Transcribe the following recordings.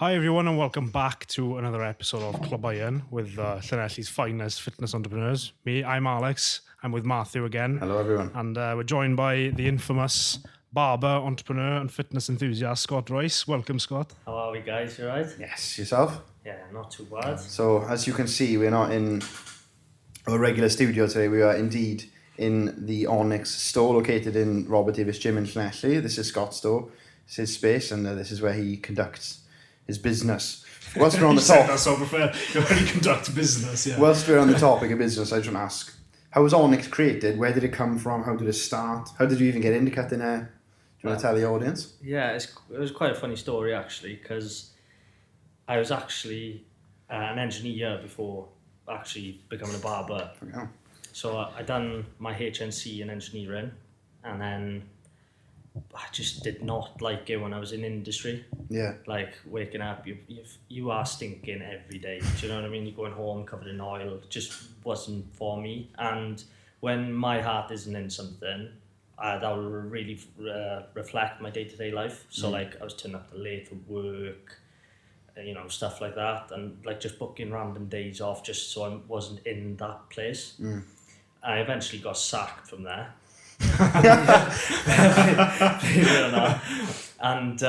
Hi everyone and welcome back to another episode of Clwb with Llanelli's finest fitness entrepreneurs. I'm Alex, I'm with Matthew again. Hello everyone. And we're joined by the infamous barber, entrepreneur and fitness enthusiast Scott Royce. Welcome Scott. How are we guys, you alright? Yes, yourself? Yeah, not too bad. So as you can see, we're not in a regular studio today. We are indeed in the Onyxx store located in Robert Davis Gym in Llanelli. This is Scott's store. It's his space and this is where he conducts his business. Whilst we're on the top, that's so prepared. Where he conducts business, yeah. Whilst we're on the topic of business, I just want to ask, how was Onyxx created? Where did it come from? How did it start? How did you even get into cutting hair? Do you want to tell the audience? Yeah, it was quite a funny story actually, because I was actually an engineer before actually becoming a barber. Yeah. So I done my HNC in engineering, and then I just did not like it when I was in industry. Yeah. Like waking up, you are stinking every day. Do you know what I mean? You're going home covered in oil. It just wasn't for me. And when my heart isn't in something, that will really reflect my day-to-day life. So like I was turning up late for work, you know, stuff like that, and like just booking random days off just so I wasn't in that place. I eventually got sacked from there. Believe it or not. And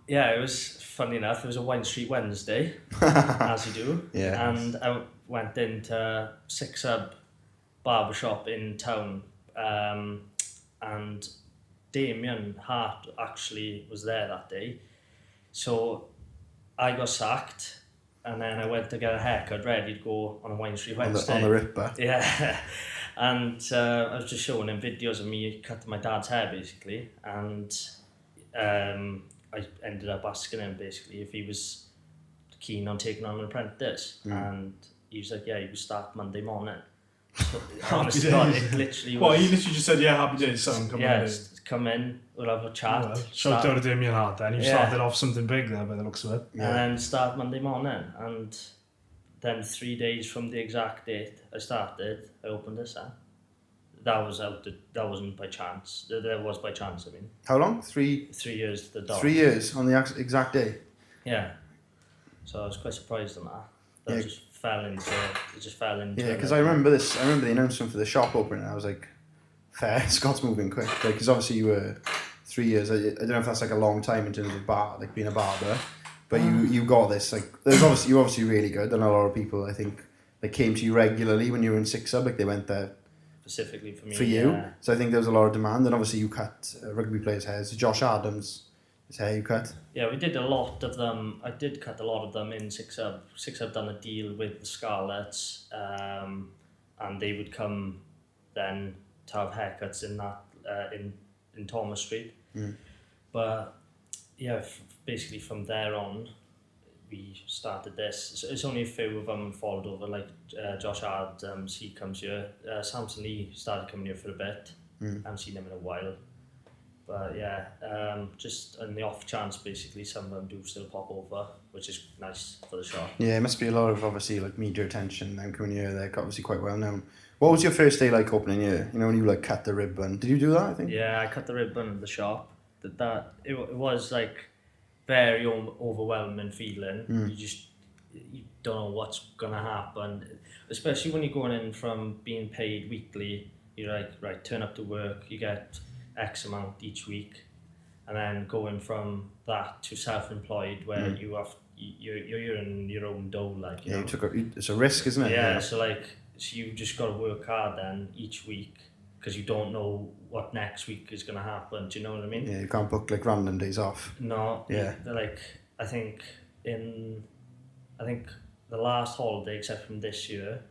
yeah, it was funny enough. It was a Wine Street Wednesday, as you do. Yeah. And I went into Clwb barbershop in town, and Damien Hart actually was there that day. So I got sacked, and then I went to get a haircut, ready to go on a Wine Street Wednesday. On the Ripper. Yeah. And I was just showing him videos of me cutting my dad's hair, basically. And I ended up asking him, basically, if he was keen on taking on an apprentice. And he was like, yeah, you can start Monday morning. So, honestly, it literally was... Well, he literally just said, yeah, happy days, son, come in. Come in, we'll have a chat. Well, shout out to Damien Hart then. You started off something big there by the looks of it. And then start Monday morning. And then 3 days from the exact date I started, I opened this up. That wasn't by chance. That was by chance, I mean. How long? 3 years to the dog. 3 years on the exact day? Yeah. So I was quite surprised on that. It just fell into Yeah, because I remember the announcement for the shop opening, and I was like, fair, Scott's moving quick. Because obviously you were 3 years, I don't know if that's like a long time in terms of being a barber. But you got this, like, you're obviously really good, and a lot of people, I think, they came to you regularly when you were in Clwb, like they went there specifically for me. For you. Yeah. So I think there was a lot of demand, and obviously you cut rugby players' hairs. So Josh Adams, his hair you cut. Yeah, we did a lot of them. I did cut a lot of them in Clwb. Clwb done a deal with the Scarlets, and they would come then to have haircuts in that in Thomas Street. But yeah, basically from there on, we started this. It's only a few of them followed over, like Josh Adams, he comes here. Samson Lee started coming here for a bit. I haven't seen him in a while. But yeah, just on the off chance, basically, some of them do still pop over, which is nice for the shop. Yeah, it must be a lot of, obviously, like media attention now coming here. They're obviously quite well known. What was your first day like opening here? You know, when you like cut the ribbon. Did you do that, I think? Yeah, I cut the ribbon at the shop. It was like very overwhelming feeling. You don't know what's gonna happen, especially when you're going in from being paid weekly. You're like, right, turn up to work, you get X amount each week, and then going from that to self-employed where you're in your own dough, like you know. It's a risk, isn't it? Yeah, so you just got to work hard then each week, because you don't know what next week is going to happen. Do you know what I mean? Yeah, you can't book like random days off. No. Yeah. I think the last holiday, except from this year,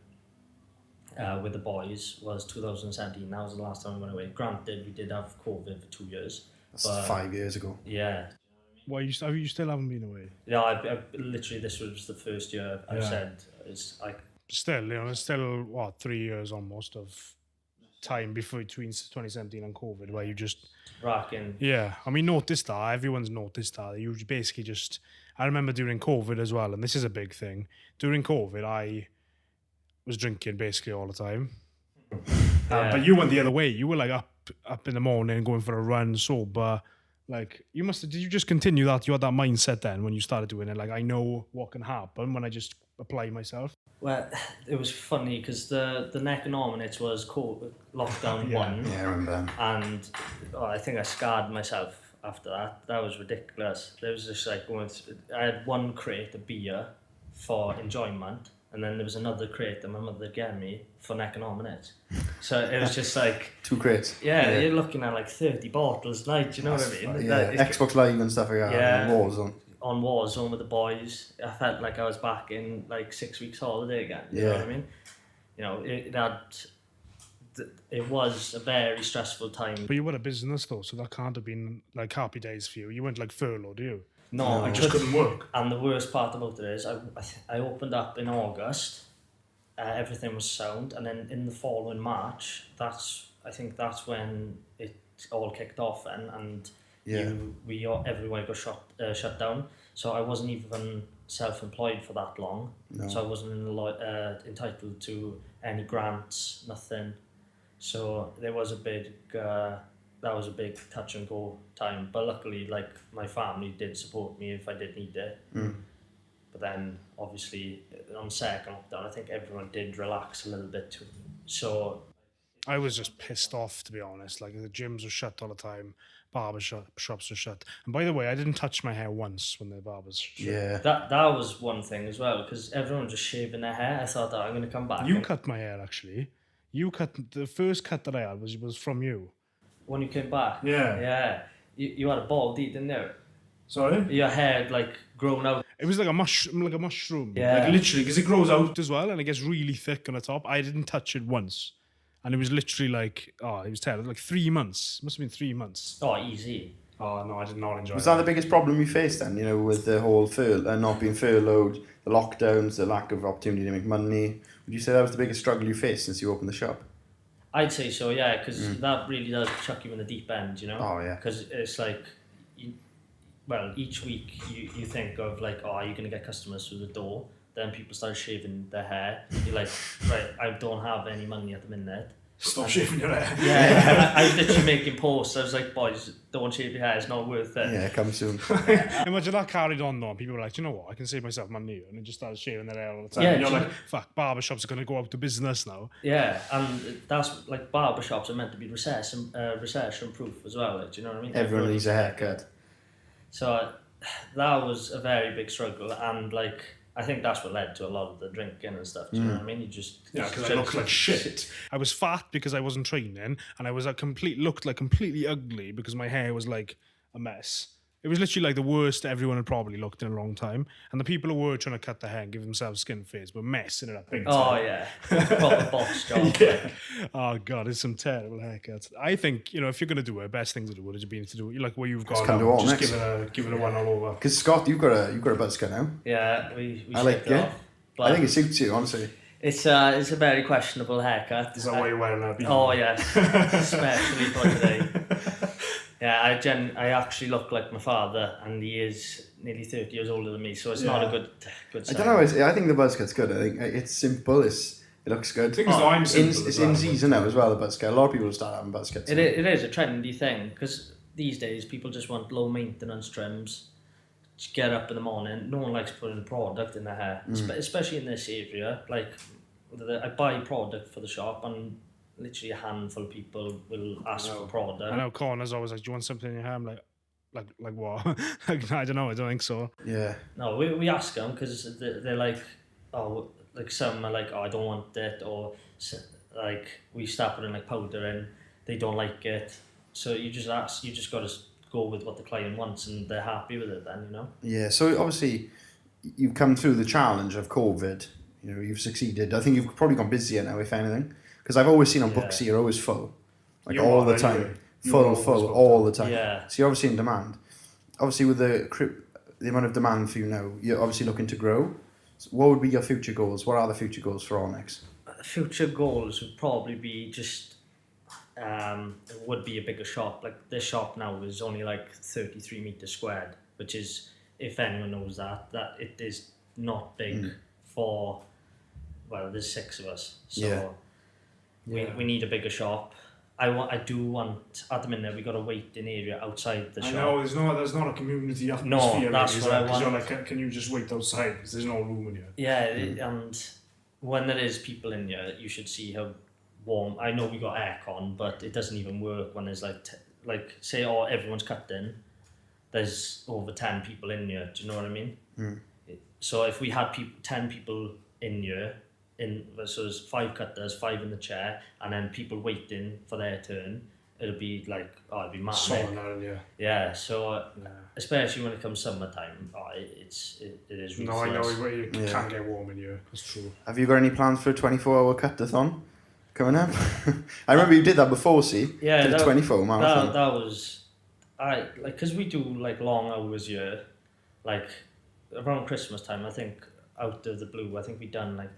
with the boys, was 2017. That was the last time we went away. Granted, we did have COVID for 2 years. That's 5 years ago. Yeah. Well, you still haven't been away? Yeah, I literally, this was the first year I've said, it's like... Still, you know, it's still, 3 years almost of time between 2017 and COVID where you just... Racking. Yeah, I mean, noticed that. Everyone's noticed that. You basically just... I remember during COVID as well, and this is a big thing. During COVID, I was drinking basically all the time. But you went the other way. You were like up in the morning going for a run, sober, Like, did you just continue that? You had that mindset then when you started doing it? Like, I know what can happen when I just apply myself. Well, it was funny because the neck and arm-in-its was lockdown Yeah. 1. Yeah, I remember them. And I think I scarred myself after that. That was ridiculous. It was just like I had one crate of beer for enjoyment, and then there was another crate that my mother gave me for neck and arm-in-its. So it was just like 2 crates. yeah, you're looking at like 30 bottles a night. Do you know what I mean? Yeah, Xbox Live and stuff like that. Yeah. And Warzone. On Warzone with the boys, I felt like I was back in like 6 weeks holiday again. You know what I mean? You know, it was a very stressful time. But you were a business though, so that can't have been like happy days for you. You weren't like furloughed, do you? No, I just couldn't work. And the worst part about it is, I opened up in August, everything was sound, and then in the following March, I think that's when it all kicked off, and everywhere got shut down. So I wasn't even self-employed for that long. No. So I wasn't entitled to any grants, nothing. So there was a big that was a big touch and go time. But luckily, like, my family did support me if I did need it. But then obviously on second lockdown, I think everyone did relax a little bit too. So I was just pissed off, to be honest. Like, the gyms were shut all the time, barber shops were shut. And by the way, I didn't touch my hair once when the barbers shut. Yeah. that was one thing as well, because everyone was just shaving their hair. I thought that I'm going to come back. You cut my hair, actually. The first cut that I had was from you. When you came back. Yeah. Yeah. You had a bald head, didn't you? Sorry? Your hair like grown out. It was like a mushroom. Yeah. Like, literally, because it grows out as well and it gets really thick on the top. I didn't touch it once. And it was literally like, it was terrible. Like 3 months. It must have been 3 months. Oh, easy. Oh, no, I did not enjoy it. Was that the biggest problem you faced then, you know, with the whole not being furloughed, the lockdowns, the lack of opportunity to make money? Would you say that was the biggest struggle you faced since you opened the shop? I'd say so, yeah, because that really does chuck you in the deep end, you know? Oh, yeah. Because it's like, each week you think of like, are you going to get customers through the door? Then people start shaving their hair. You're like, right, I don't have any money at the minute. Stop shaving your hair. Yeah, I was literally making posts. I was like, boys, don't shave your hair, it's not worth it. Yeah, come soon. Imagine that carried on though. People were like, you know what, I can save myself money here. And they just started shaving their hair all the time. Yeah, and you're like, fuck, barbershops are going to go out of business now. Yeah, and that's like barbershops are meant to be recession proof as well. Like, do you know what I mean? Everyone needs a haircut. So that was a very big struggle, and like, I think that's what led to a lot of the drinking and stuff. Do you know what I mean? Yeah, because I looked like shit. I was fat because I wasn't training, and I was looked like completely ugly because my hair was like a mess. It was literally like the worst everyone had probably looked in a long time. And the people who were trying to cut their hair and give themselves skin fades were messing it up big time. Oh yeah, proper boss job. Yeah. Oh god, it's some terrible haircuts. I think, if you're gonna do it, best thing to do would have been to do it like where you've got. come to Just Onyxx. give it a one all over. Because Scott, you've got a buzz cut now. Yeah, we I like shaved it. off, but I think it suits you, honestly. it's a very questionable haircut. Is that why you're wearing that? Oh yes, especially for today. Yeah, I actually look like my father, and he is nearly 30 years older than me, so it's not a good sign. I don't know. I think the buzz cut's good. I think it's simple. It looks good. I think I'm simple. It's in season now as well. The buzz cut. A lot of people will start having buzz cuts. It is a trendy thing, because these days people just want low maintenance trims. Just get up in the morning. No one likes putting product in their hair, especially in this area. Like, I buy product for the shop, and literally a handful of people will ask for product. I know Connor's always like, do you want something in your hair? I'm like what? Like, I don't know, I don't think so. Yeah. No, we ask them, because they're like, oh, like some are like, oh, I don't want it, or like we start putting like powder in, they don't like it. So you just got to go with what the client wants, and they're happy with it then, Yeah, so obviously you've come through the challenge of COVID, you've succeeded. I think you've probably gone busier now, if anything. Because I've always seen on Booksy, you're always full. Like all the time. Full, all the time. Yeah. So you're obviously in demand. Obviously with the amount of demand for you now, you're obviously looking to grow. So what would be your future goals? What are the future goals for Onyxx? Future goals would probably be just, it would be a bigger shop. Like, this shop now is only like 33 meters squared, which is, if anyone knows that it is not big for, well, there's 6 of us. So we need a bigger shop. I do want, at the minute, we got a waiting area outside the I shop. know, there's not a community atmosphere. No, that's really, what I because you're want. like, can you just wait outside? Because there's no room in here. Yeah, and when there is people in here, you should see how warm. I know we got aircon, but it doesn't even work when there's like say, everyone's cut in. There's over 10 people in here. Do you know what I mean? So if we had 10 people in here, so there's 5 cutters, 5 in the chair, and then people waiting for their turn, it'll be like, it'd be mad. Yeah, so especially when it comes summertime, it is ridiculous. No, I know you can't get warm in here. That's true. Have you got any plans for a 24-hour cut-a-thon coming up? I remember you did that before, see? Yeah, did a 24 marathon. That was, because we do like long hours here, like around Christmas time, I think out of the blue, I think we done like,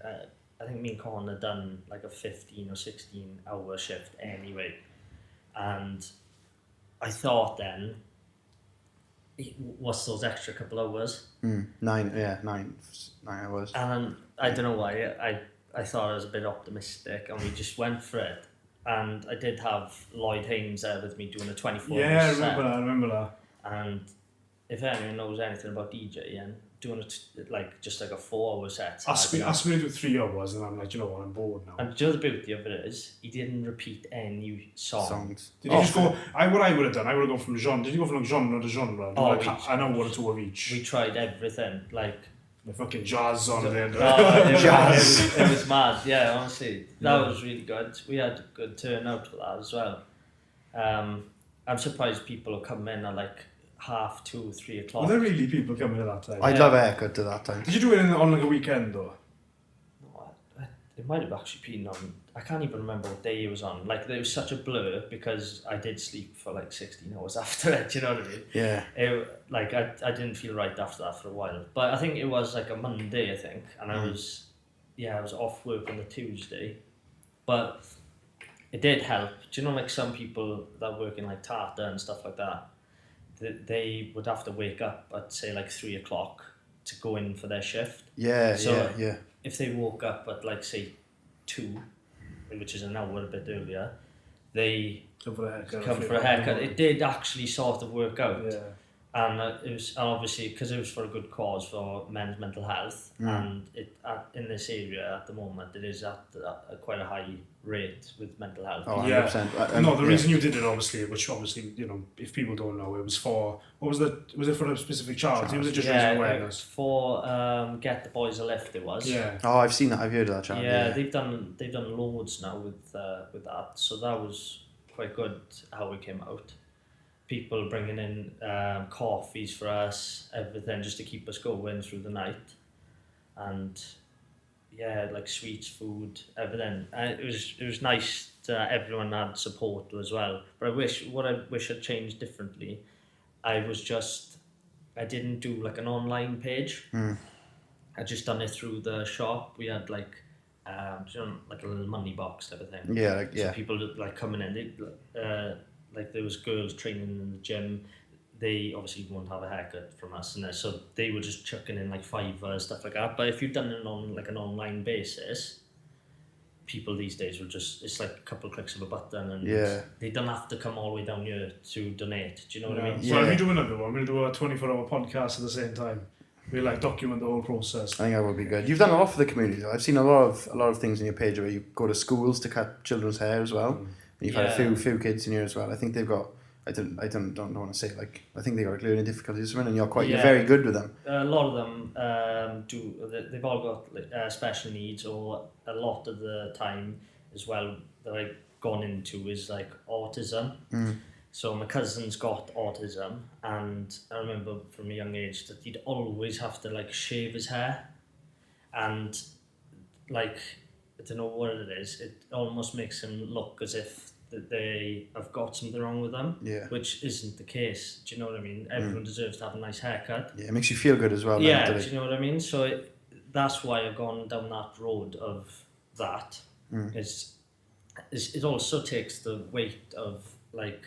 I think me and Con had done like a 15 or 16 hour shift anyway. And I thought then, what's those extra couple hours? 9 hours. And I don't know why, I thought I was a bit optimistic and we just went for it. And I did have Lloyd Haynes there with me doing a 24 hour Yeah, set. I remember that. And if anyone knows anything about DJing, doing it like just like a 4 hour set. Asked me to do 3 hours, and I'm like, you know what, I'm bored now. And you know the beauty of it is, he didn't repeat any songs. Did you just go? What I would have done, I would have gone from genre. Did you go from like genre to genre? I know one or two of each. We tried everything, like the fucking jazz on there. It was mad. Yeah, honestly, that was really good. We had a good turnout for that as well. I'm surprised people will come in at like 2:30, 3 o'clock. Were there really people coming at that time? I'd love a haircut to that time. Did you do it on like a weekend though? No, it might have actually been on. I can't even remember what day it was on. Like, it was such a blur because I did sleep for like 16 hours after it. You know what I mean? Yeah. I didn't feel right after that for a while. But I think it was like a Monday, I think, and I was off work on the Tuesday, but it did help. Do you know, like some people that work in like Tata and stuff like that, they would have to wake up at say like 3 o'clock to go in for their shift. Yeah. If they woke up at like say 2, which is an hour a bit earlier, they come for a haircut. It did actually sort of work out. Yeah. And it was obviously because it was for a good cause for men's mental health, and in this area at the moment it is at quite a high rate with mental health. Oh, 100%. Yeah. The reason you did it, obviously, which obviously, you know, if people don't know, it was for, was it for a specific charity? Was it just raising awareness? For Get the Boys a Lift, it was. Yeah. Oh, I've seen that. I've heard of that charity. Yeah, they've done loads now with that, so that was quite good how it came out. People bringing in coffees for us, everything, just to keep us going through the night, and like sweets, food, everything. And it was nice that everyone had support as well. But what I wish I'd changed differently, I didn't do like an online page. I just done it through the shop. We had like like a little money box type of thing. So people like coming in, like there was girls training in the gym, they obviously won't have a haircut from us, and so they were just chucking in like $5, stuff like that. But if you've done it on like an online basis, people these days will it's like a couple of clicks of a button, and they don't have to come all the way down here to donate. Do you know what I mean? So if you do another one, we're going to do a 24-hour podcast at the same time. We like document the whole process. I think that would be good. You've done a lot for the community though. I've seen a lot of things on your page where you go to schools to cut children's hair as well. And you've had a few kids in here as well. I think they've got, I don't want to say, like, I think they've got like learning difficulties or something, and you're very good with them. A lot of them they've all got like, special needs, or a lot of the time as well that I've gone into is like autism. So my cousin's got autism, and I remember from a young age that he'd always have to like shave his hair, and like, I don't know what it is, it almost makes him look as if that they have got something wrong with them, which isn't the case. Do you know what I mean? Everyone deserves to have a nice haircut. Yeah, it makes you feel good as well. Yeah, do you know what I mean? So that's why I've gone down that road of that. It also takes the weight of like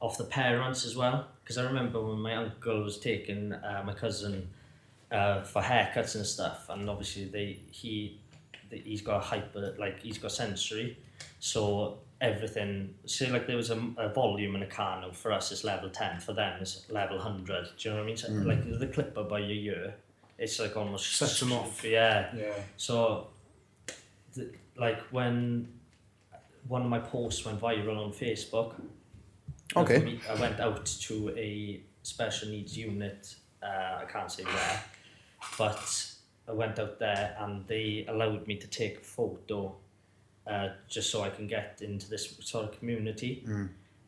off the parents as well, because I remember when my uncle was taking my cousin for haircuts and stuff, and obviously he's got he's got sensory, so everything. Say like there was a volume in a car now, for us it's level 10, for them it's level 100. Do you know what I mean? So, like the clipper by your ear, it's like almost Sets them off. Yeah. Yeah. So, like when one of my posts went viral on Facebook, Okay. I went out to a special needs unit. I can't say where, but I went out there and they allowed me to take a photo, just so I can get into this sort of community.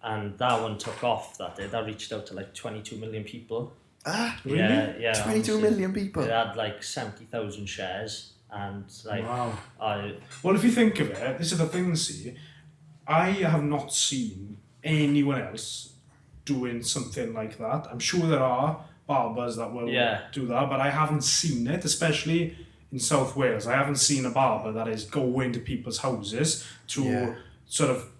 And that one took off that day. That reached out to like 22 million people. Ah, really? Yeah. 22 million people. It had like 70,000 shares, and like Wow. I Well, if you think of it, this is the thing, see, I have not seen anyone else doing something like that. I'm sure there are barbers that will do that, but I haven't seen it, especially in South Wales. I haven't seen a barber that is going to people's houses to sort of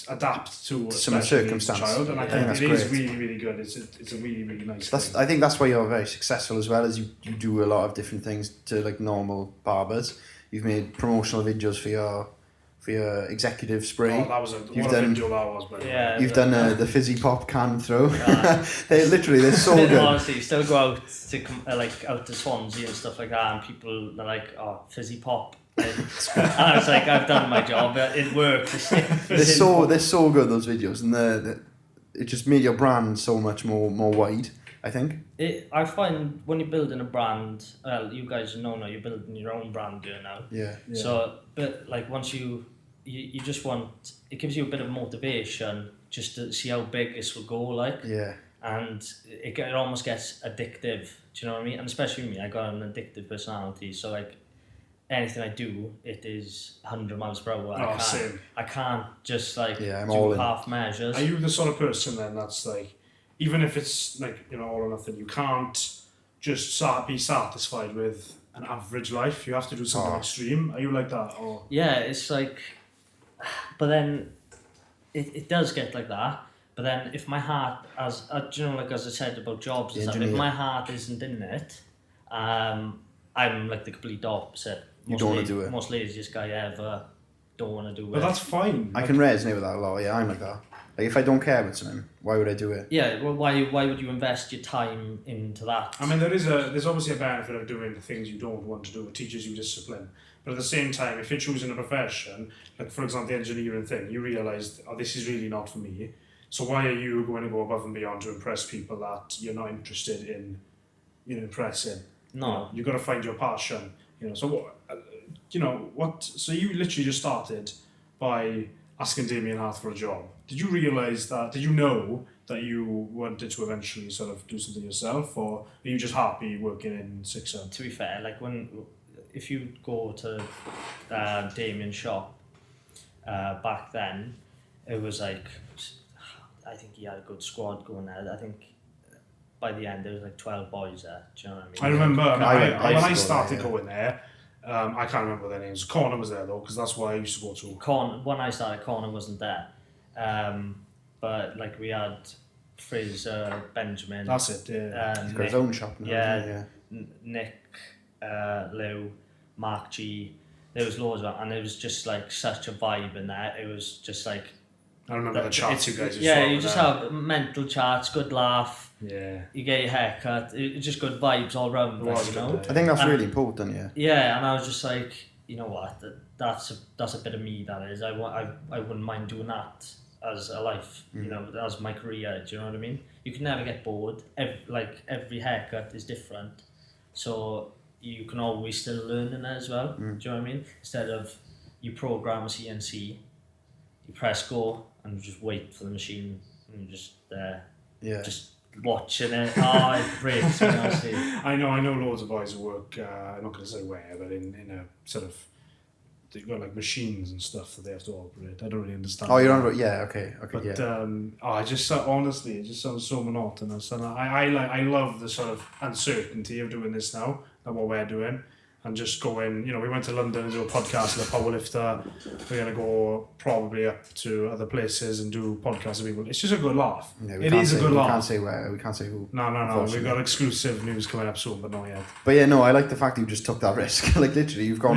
adapt to some special needs circumstance. child, and I think think that's it is great. really, really good. It's a really, really nice That's, thing. I think that's why you're very successful as well, as you do a lot of different things to like normal barbers. You've made promotional videos for your executive spray. Oh, that was You've what a done- video that was, by the way. yeah. You've done the fizzy pop can throw. They're so good. Honestly, you still go out to out to Swansea and stuff like that, and people are like, "Oh, fizzy pop." And I was like, "I've done my job. It worked." They're so good, those videos, and it just made your brand so much more wide, I think. I find when you're building a brand, well, you guys know now you're building your own brand here now. Yeah. So, but like once you just want, it gives you a bit of motivation just to see how big this will go, like. Yeah. And it almost gets addictive. Do you know what I mean? And especially me, I got an addictive personality, so like anything I do, it is 100 miles per hour. Same. I can't just like I'm all do in. half measures. Are you the sort of person then that's like, even if it's like, all or nothing, you can't just be satisfied with an average life? You have to do something extreme. Are you like that? Or Yeah, it's like, but then it does get like that. But then if my heart, as I said about jobs and stuff, if my heart isn't in it, I'm like the complete opposite. You don't want to do it. Most laziest guy ever. Don't want to do it. but that's fine. I can resonate with that a lot. Yeah, I'm like that. Like if I don't care about something, why would I do it? Yeah, well, why would you invest your time into that? I mean, there's obviously a benefit of doing the things you don't want to do. It teaches you discipline. But at the same time, if you're choosing a profession, like for example the engineering thing, you realise, this is really not for me. So why are you going to go above and beyond to impress people that you're not interested in, impressing? No. You've got to find your passion. So what? So you literally just started by asking Damien Hart for a job. Did you realise that? Did you know that you wanted to eventually sort of do something yourself, or are you just happy working in 6 To be fair, like if you go to Damien's shop back then, it was like, I think he had a good squad going there. I think by the end there was like 12 boys there. Do you know what I mean? I remember when I started going going there. I can't remember their names. Connor was there though, because that's why I used to go to. When I started, Connor wasn't there. But like we had Fraser, Benjamin. That's it. Yeah. He's got his own shop now. Yeah. Nick, Lou, Mark G. There was loads of them, and it was just like such a vibe in there. It was just like. I remember the chats you guys. You just have mental chats, good laugh. Yeah. You get your haircut. It's just good vibes all round. Like, I think that's really important. Yeah. Yeah, and I was just like, you know what? That's a bit of me. That is. I wouldn't mind doing that as a life. As my career. Do you know what I mean? You can never get bored. Every haircut is different, so you can always still learn in it as well. Do you know what I mean? Instead of you program a CNC, you press go and you just wait for the machine and you're just there. Yeah. Just watching it. It breaks me, honestly. I know loads of boys who work, I'm not going to say where, but in a sort of, they've got like machines and stuff that they have to operate. I don't really understand. Oh, you're on. Yeah. Okay. But Yeah. I just honestly, it just sounds so monotonous, and I love the sort of uncertainty of doing this now, and what we're doing. and just going, you know, we went to London and do a podcast with a powerlifter. We're going to go probably up to other places and do podcasts with people. It's just a good laugh. Yeah, It is a good laugh. We can't say where, we can't say who. No. We've got exclusive news coming up soon, but not yet. But yeah, no, I like the fact that you just took that risk. Like literally, you've gone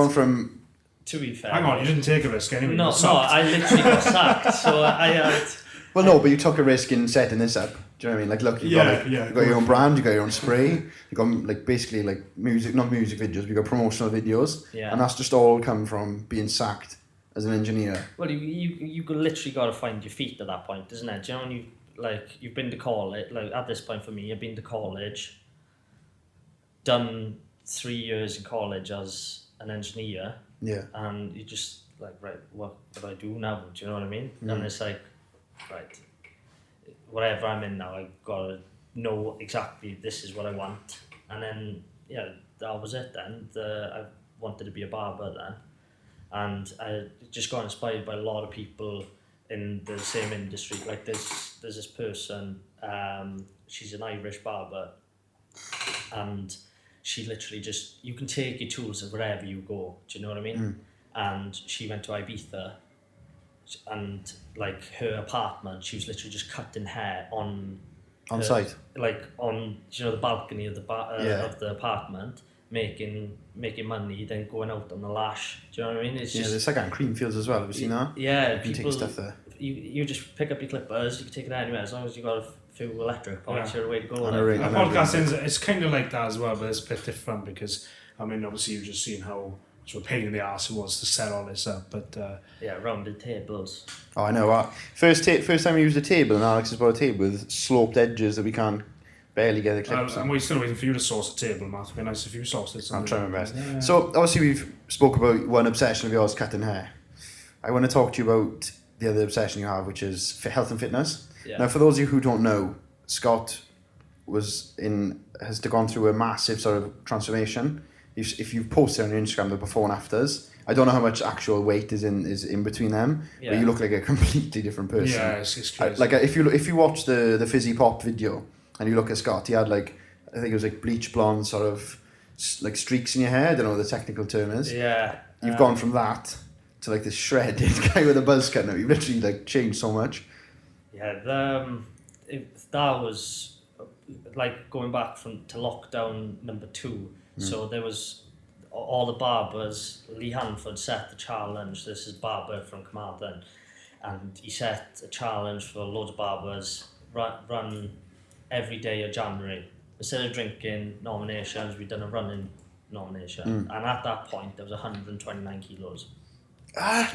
from. To be fair. Hang on, you didn't take a risk anyway. No, I literally got sacked. So I had. Well, no, but you took a risk in setting this up. Do you know what I mean? Like, look, you got your own brand, you got your own spray, you got like basically like not music videos, you got promotional videos, and that's just all come from being sacked as an engineer. Well, you literally got to find your feet at that point, isn't it? Do you know, when you've been to college. Like at this point for me, I've been to college, done 3 years in college as an engineer. Yeah. And you just like, right, what do I do now? Do you know what I mean? And it's like, right, whatever I'm in now, I've got to know exactly this is what I want. And then, yeah, that was it then. I wanted to be a barber then. And I just got inspired by a lot of people in the same industry. Like there's this person, she's an Irish barber, and she literally just, you can take your tools wherever you go, do you know what I mean? And she went to Ibiza, and like her apartment, she was literally just cutting hair on site, like on, you know, the balcony of the of the apartment, making money, then going out on the lash. Do you know what I mean? It's just, there's like on Creamfields as well. Have you seen that? Yeah, you can take stuff there. You just pick up your clippers. You can take it anywhere as long as you got a few electric points. You're the way to go. Podcasting, it's kind of like that as well, but it's a bit different because I mean, obviously you've just seen how much of a pain in the arse it was to set all this up, but yeah, rounded tables. Oh, I know. First time we used a table, and Alex has bought a table with sloped edges that we can't barely get the clips on. And we're still waiting for you to source a table, Matt. It'd be nice if you sourced it. I'm trying my best. Yeah. So obviously we've spoke about one obsession of yours, cutting hair. I want to talk to you about the other obsession you have, which is health and fitness. Yeah. Now, for those of you who don't know, Scott has gone through a massive sort of transformation. If you've posted on your Instagram the before and afters, I don't know how much actual weight is in between them, but you look like a completely different person. Yeah, it's crazy. Like if you watch the Fizzy Pop video and you look at Scott, he had like, I think it was like bleach blonde sort of like streaks in your hair. I don't know what the technical term is. Yeah. You've gone from that to like this shredded guy with a buzz cut now. You've literally like changed so much. Yeah, that was like going back to lockdown number 2. So there was all the barbers. Lee Hanford set the challenge. This is Barber from Carmarthen, and he set a challenge for loads of barbers. Run every day of January. Instead of drinking nominations, we'd done a running nomination, and at that point there was 129 kilos.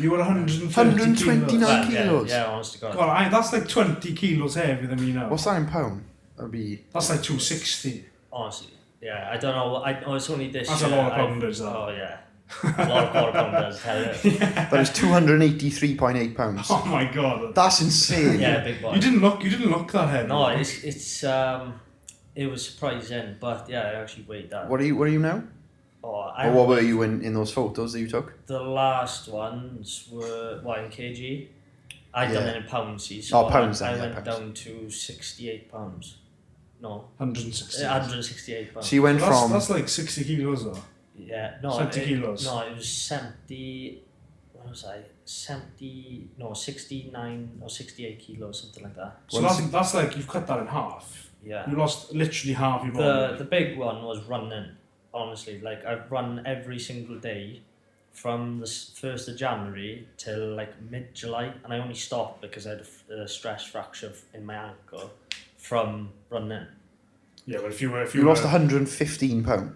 You were 129 kilos. Yeah, honest to God. God, that's like 20 kilos heavier than me now. What's that in pound? That's like 260. Honestly, yeah, I don't know. It's only this. That's year. a lot of pounders. Oh yeah, a lot of quarter pounders. Tell you. That is 283.8 pounds. Oh my God, that's insane. Yeah, big boy. You didn't look that heavy. No, it was surprising, but yeah, I actually weighed that. What are you now? Or what were you in those photos that you took? The last ones were in kg. I'd done it in pounds. So pounds. I went down to 68 pounds. No. 168 pounds. So you went from... That's like 60 kilos though. Yeah, no. 70 kilos. No, it was 70... What was I? 70... No, 69 or 68 kilos, something like that. So that's like, you've cut that in half. Yeah. You lost literally half your body. The big one was running. Honestly, like I've run every single day from the 1st of January till like mid-July, and I only stopped because I had a stress fracture in my ankle from running. Yeah, but if you lost 115 pounds.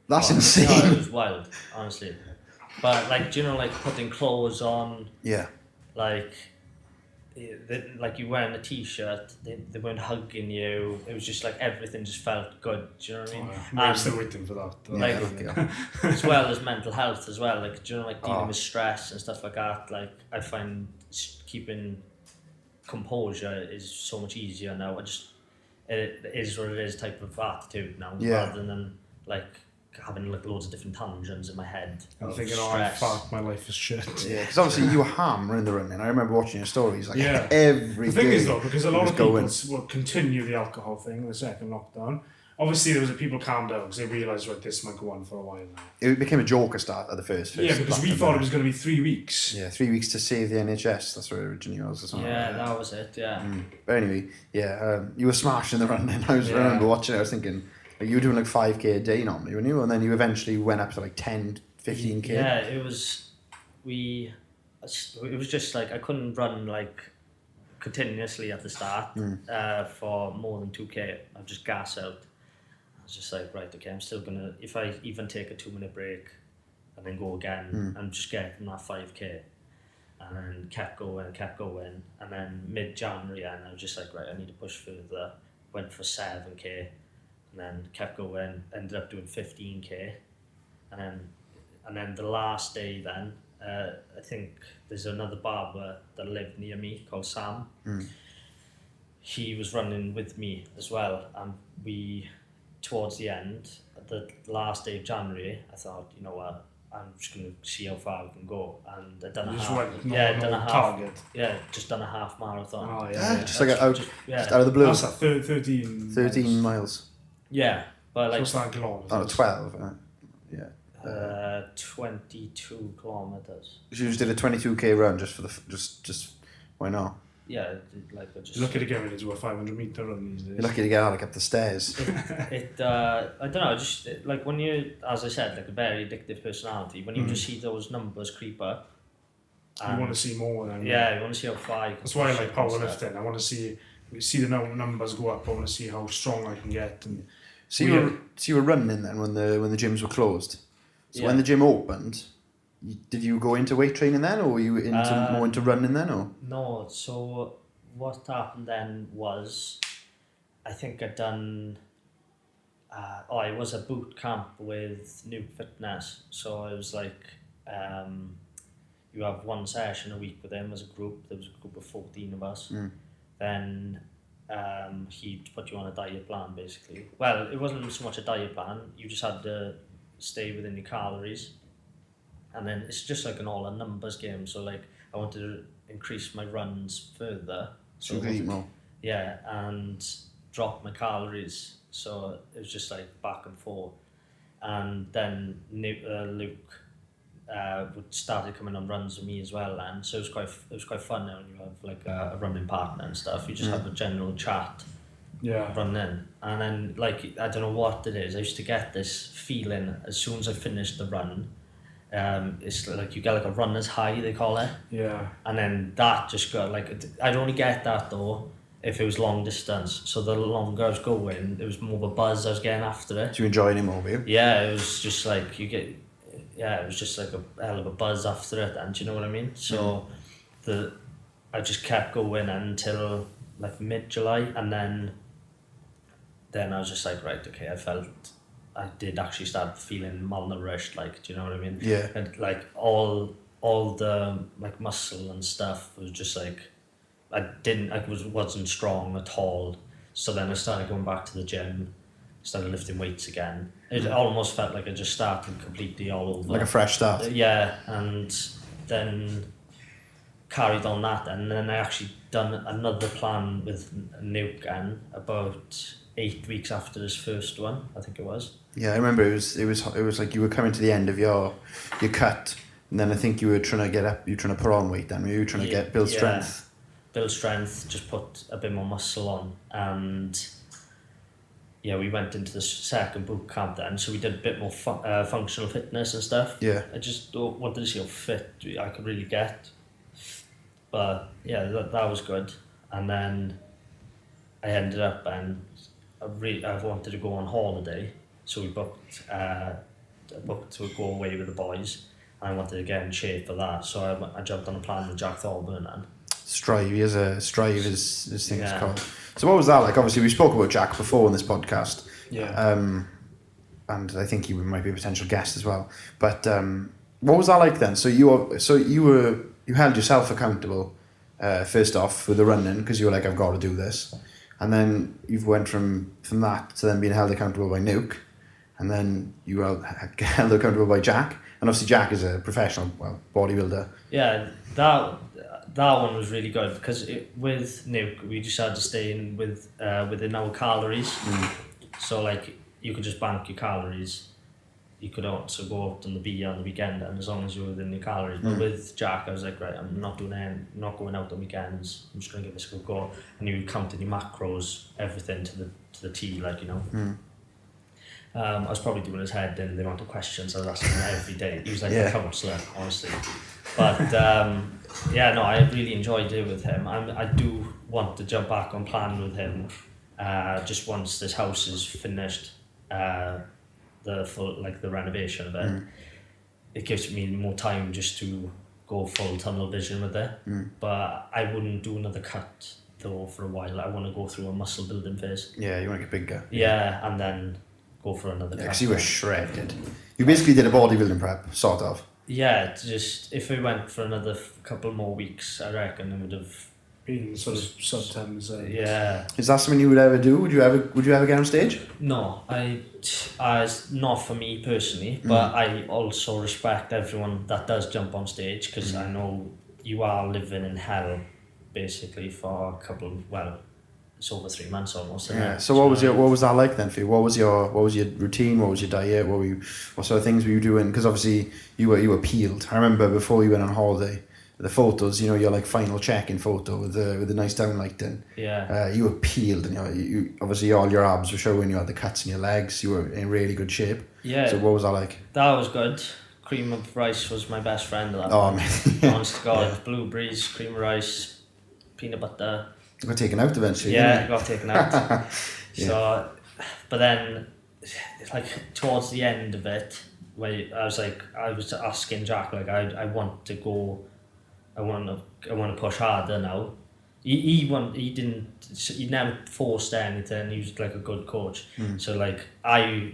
That's insane. No, it was wild, honestly. But like, do you know, like putting clothes on? Yeah. Like you wearing a t-shirt, they weren't hugging you. It was just like everything just felt good. Do you know what I mean? I'm still waiting for that. Like, as well as mental health as well. Like, do you know, like dealing with stress and stuff like that. Like, I find keeping composure is so much easier now. It is what it is type of attitude now, rather than like having like loads of different tangents in my head. I'm thinking, fuck, my life is shit. Yeah, because obviously you were hammering the running. I remember watching your stories like every day. The thing is though, because a lot of people will continue the alcohol thing in the second lockdown, obviously there was people calmed down because they realised, right, this might go on for a while now. It became a joke at the first. Yeah, because we thought it was going to be 3 weeks. Yeah, 3 weeks to save the NHS. That's what it originally was or something. Yeah, like that. that was it. Yeah. But anyway, you were smashing the run. I remember watching it. I was thinking, like, you were doing like 5k a day normally, weren't you? And then you eventually went up to like 10, 15k. Yeah, it was just like I couldn't run like continuously at the start for more than 2k. I'd just gas out. I was just like, right, okay, I'm still gonna, if I even take a 2-minute break and then go again, I'm just getting that 5k. And then kept going, and then mid-January, and I was just like, right, I need to push further. Went for 7k, and then kept going. Ended up doing 15k, and then the last day, then I think there's another barber that lived near me called Sam. He was running with me as well, and we, towards the end, the last day of January, I thought, you know what, I'm just going to see how far we can go. And I'd done a half. Target. Yeah, just done a half marathon. Oh, yeah. Just like out of the blue. That's like 13 miles. Yeah, but like... So what's that kilometres? Oh, 12. Yeah. 22 kilometers. So you just did a 22k run just for just why not? Yeah, like I just... You're lucky to get into a 500-metre run these days. You're lucky to get out like up the stairs. I don't know, just like when you, as I said, like a very addictive personality, when you just see those numbers creep up. You want to see more than... Yeah, you want to see how far you can... That's why I like powerlifting. I want to see the numbers go up. I want to see how strong I can get. And So you were running then when the gyms were closed. So when the gym opened, did you go into weight training then, or were you more into running then, or? No. So what happened then was, I think I'd done. It was a boot camp with New Fitness. So it was like, you have one session a week with him as a group. There was a group of 14 of us. Then he'd put you on a diet plan, basically. Well, it wasn't so much a diet plan. You just had to stay within your calories. And then it's just like an all a numbers game. So like I wanted to increase my runs further. So you could eat more. Yeah, and drop my calories. So it was just like back and forth. And then Luke started coming on runs with me as well, and so it was quite fun now when you have like a running partner and stuff. You just have a general chat. Yeah. Running, and then like I don't know what it is. I used to get this feeling as soon as I finished the run. It's like you get like a runner's high, they call it. Yeah. And then that just got like, I'd only get that though if it was long distance. So the longer I was going, it was more of a buzz I was getting after it. So you enjoyed it more, were you? Yeah, it was just like it was just like a hell of a buzz after it, and do you know what I mean? So I just kept going until like mid-July, and then I was just like, right, okay, I did actually start feeling malnourished, like, do you know what I mean? Yeah. And like all the like muscle and stuff was just like, I wasn't strong at all. So then I started going back to the gym, started lifting weights again. It almost felt like I just started completely all over. Like a fresh start. Yeah, and then carried on that, and then I actually done another plan with Nuke and about 8 weeks after his first one, I think it was. Yeah, I remember it was like you were coming to the end of your cut, and then I think you were trying to get up, you were trying to put on weight then, you were trying to build strength. Build strength, just put a bit more muscle on, and yeah, we went into the second boot camp then, so we did a bit more functional fitness and stuff. Yeah. I just wanted to see how fit I could really get. But yeah, that was good. And then I ended up and I wanted to go on holiday, so we booked to go away with the boys. And I wanted to get in shape for that, so I jumped on a plan with Jack Thorburn and Strive his thing is called. So what was that like? Obviously we spoke about Jack before in this podcast. Yeah. And I think he might be a potential guest as well. But what was that like then? So you held yourself accountable first off with the running, because you were like, I've got to do this, and then you've went from that to then being held accountable by Nuke, and then you were held accountable by Jack, and obviously Jack is a professional bodybuilder. Yeah, that one was really good because with Nuke we just had to stay in within our calories, So like you could just bank your calories. You could also go out on the beer on the weekend, and as long as you're within your calories. But with Jack, I was like, right, I'm not not going out on weekends. I'm just gonna give this a good go. And you counted your macros, everything to the T, like, you know. I was probably doing his head in the amount of questions I was asking him every day. He was like a counsellor, honestly. But yeah, no, I really enjoyed it with him. I do want to jump back on plan with him. Just once this house is finished. The renovation of it, it gives me more time just to go full tunnel vision with it. But I wouldn't do another cut though for a while. I want to go through a muscle building phase. Yeah, you want to get bigger. Yeah, and then go for another cut. Because you were shredded. You basically did a bodybuilding prep, sort of. Yeah, just if we went for another couple more weeks, I reckon it would have been sort of sub-10s. Yeah. Is that something you would ever do? Would you ever get on stage? No, I not for me personally, but I also respect everyone that does jump on stage, because I know you are living in hell basically for a couple, well, it's over 3 months almost. Yeah. So what was that like then for you? What was your routine? What was your diet? What sort of things were you doing? Because obviously you were peeled. I remember before you went on holiday, the photos, you know, your like final check-in photo with the nice downlighting. Yeah. You were peeled, and you obviously all your abs were showing. You had the cuts in your legs. You were in really good shape. Yeah. So what was that like? That was good. Cream of rice was my best friend at that point. Man. Honest to God, blueberries, cream of rice, peanut butter. You got taken out eventually. Yeah, I got taken out. So, but then, like towards the end of it, where I was asking Jack, like, I want to go. I want to push harder now. He never forced anything. He was like a good coach. So like do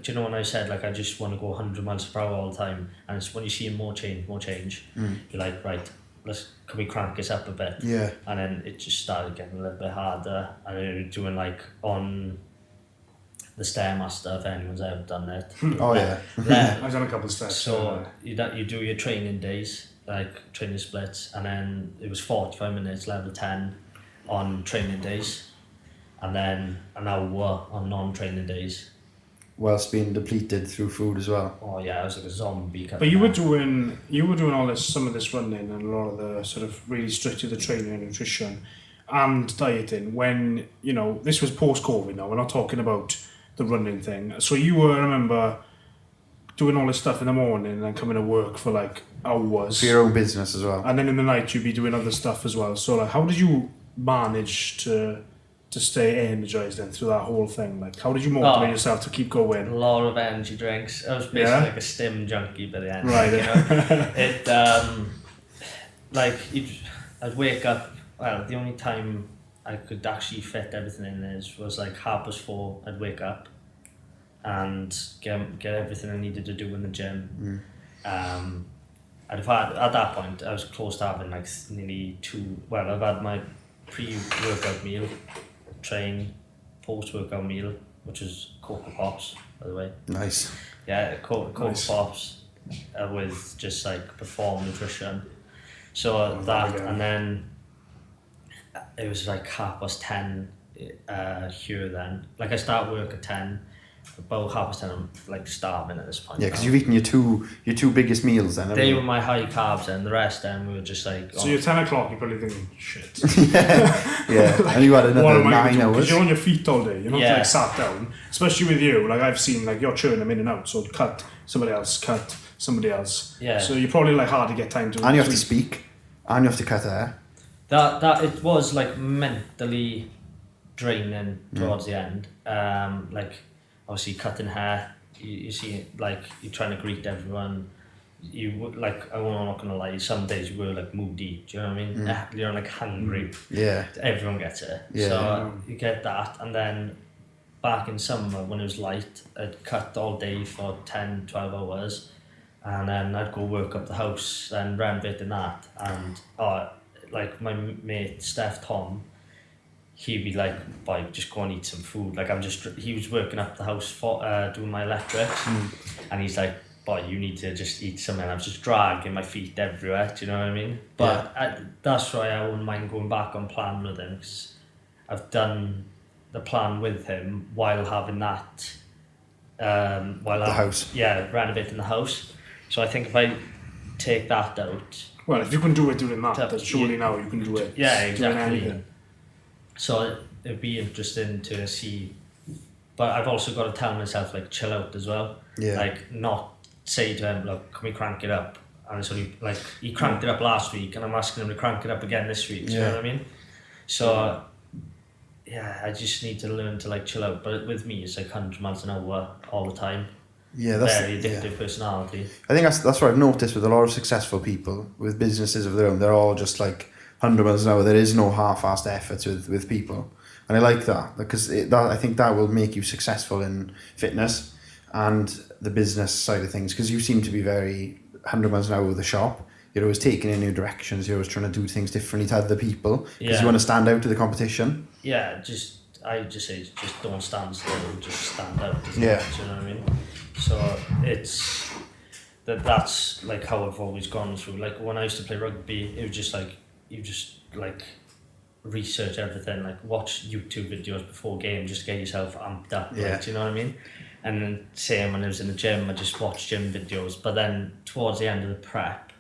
you know when I said like I just want to go 100 miles per hour all the time, and it's when you see more change, you're like, right, can we crank this up a bit? Yeah. And then it just started getting a little bit harder, and we were doing like on the Stairmaster, if anyone's ever done it. Oh yeah. I've done a couple of steps. So you do your training days, like training splits, and then it was 45 minutes level 10 on training days, and then an hour on non-training days. Whilst being depleted through food as well. Oh yeah, I was like a zombie. But you were doing some of this running and a lot of the sort of really strict to the training and nutrition and dieting when, you know, this was post-COVID now. We're not talking about the running thing. So you were, I remember, doing all this stuff in the morning and then coming to work for like hours. For your own business as well. And then in the night you'd be doing other stuff as well. So like, how did you manage to stay energized then through that whole thing? Like, how did you motivate yourself to keep going? A lot of energy drinks. I was basically like a stim junkie by the end. Right. You know? I'd wake up. Well, the only time I could actually fit everything in was like 4:30. I'd wake up and get everything I needed to do in the gym. At that point, I was close to having like nearly I've had my pre-workout meal, train, post-workout meal, which is Cocoa Pops, by the way. Nice. Yeah, Cocoa Pops with just like Perform nutrition. So and then it was like 10:30 here then. Like I start work at 10. About 10:30, I'm like starving at this point. Yeah, because you've eaten your two biggest meals then. They were my high carbs, and the rest then we were just like. So you're 10 o'clock, you're probably thinking, shit. Yeah, like, and you had another 9 hours. Because you're on your feet all day. You're not like sat down. Especially with you, like I've seen, like you're churning them in and out. So cut somebody else. Yeah. So you're probably like hard to get time to. And you have to speak, and you have to cut hair. That it was like mentally draining towards the end. Like. Obviously cutting hair, you see like you're trying to greet everyone. You would like, I'm not gonna lie, some days you were like moody, do you know what I mean? You're like hungry. Yeah. Everyone gets it. Yeah. So you get that, and then back in summer when it was light, I'd cut all day for 10, 12 hours, and then I'd go work up the house and renovating that, and like my mate Steph Tom, he'd be like, boy, just go and eat some food. Like he was working up the house for doing my electrics, and he's like, boy, you need to just eat something. I was just dragging my feet everywhere, do you know what I mean? But that's why I wouldn't mind going back on plan with him, because I've done the plan with him while having that house. Yeah, renovating the house. So I think if I take that out. Well, if you can do it doing that, then surely now you can do it. Yeah, exactly. Doing anything. So it'd be interesting to see, but I've also got to tell myself like chill out as well. Yeah. Like not say to him, look, can we crank it up? And it's only like he cranked it up last week, and I'm asking him to crank it up again this week. Do you know what I mean? So yeah, I just need to learn to like chill out. But with me, it's like 100 miles an hour all the time. Yeah, that's very addictive personality. I think that's what I've noticed with a lot of successful people with businesses of their own. They're all just like 100 miles an hour. There is no half-assed efforts with people, and I like that because I think that will make you successful in fitness and the business side of things, because you seem to be very 100 miles an hour with the shop. You're always taking in new directions. You're always trying to do things differently to other people because you want to stand out to the competition. Yeah, I just say just don't stand still, just stand out. Yeah. Do you know what I mean? So it's that's like how I've always gone through. Like when I used to play rugby, it was just like you just like research everything, like watch YouTube videos before games, just get yourself amped up. Yeah. Like, do you know what I mean? And then same when I was in the gym, I just watched gym videos. But then towards the end of the prep,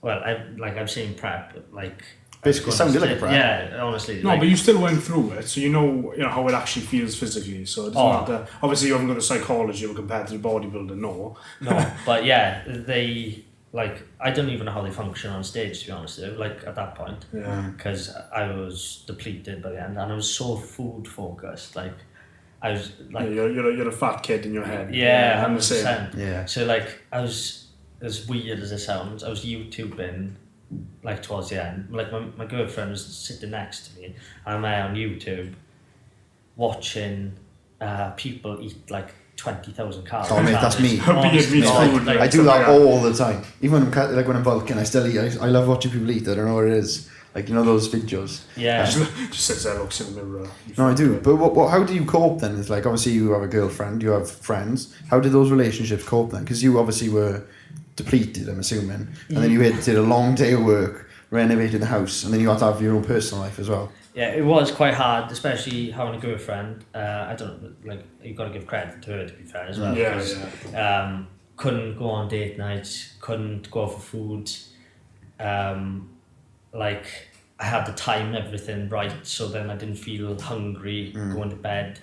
well, I'm saying prep, like basically sounded like a prep. Yeah, honestly. No, like, but you still went through it, so you know how it actually feels physically. So it's not obviously you haven't got the psychology of a competitive bodybuilder, no. No, but yeah, they like I don't even know how they function on stage, to be honest with you. Like at that point, because I was depleted by the end, and I was so food focused. Like I was like, you're a fat kid in your head. Yeah, I'm the same. 100%. Yeah. So like I was, as weird as it sounds, I was YouTubing. Like towards the end, like my girlfriend was sitting next to me, and I'm there on YouTube watching people eat like 20,000 calories. Oh mate, that's me. I do that all the time. Even when I'm bulking, I still eat. I love watching people eat. I don't know what it is. Like, you know those videos. Yeah. Just sits there, looks in the mirror. No, I do. But what? How do you cope then? It's like obviously you have a girlfriend, you have friends. How did those relationships cope then? Because you obviously were depleted, I'm assuming, and then you did a long day of work renovating the house, and then you had to have your own personal life as well. Yeah, it was quite hard, especially having a girlfriend. I don't like, you've got to give credit to her, to be fair, as well. Yeah. Couldn't go on date nights, couldn't go out for food. Like I had to time everything right, so then I didn't feel hungry going to bed,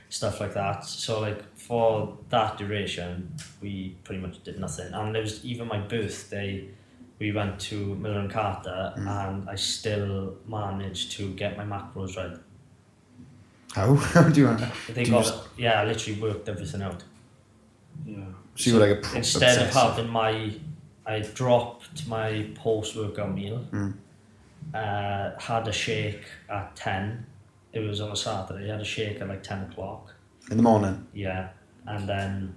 stuff like that. So like for that duration, we pretty much did nothing. And it was even my birthday, we went to Miller and Carter, and I still managed to get my macros right. How? How do you want to? I literally worked everything out. Yeah. So you were like instead of having I dropped my post-workout meal, had a shake at 10. It was on a Saturday. I had a shake at like 10 o'clock. In the morning? Yeah. And then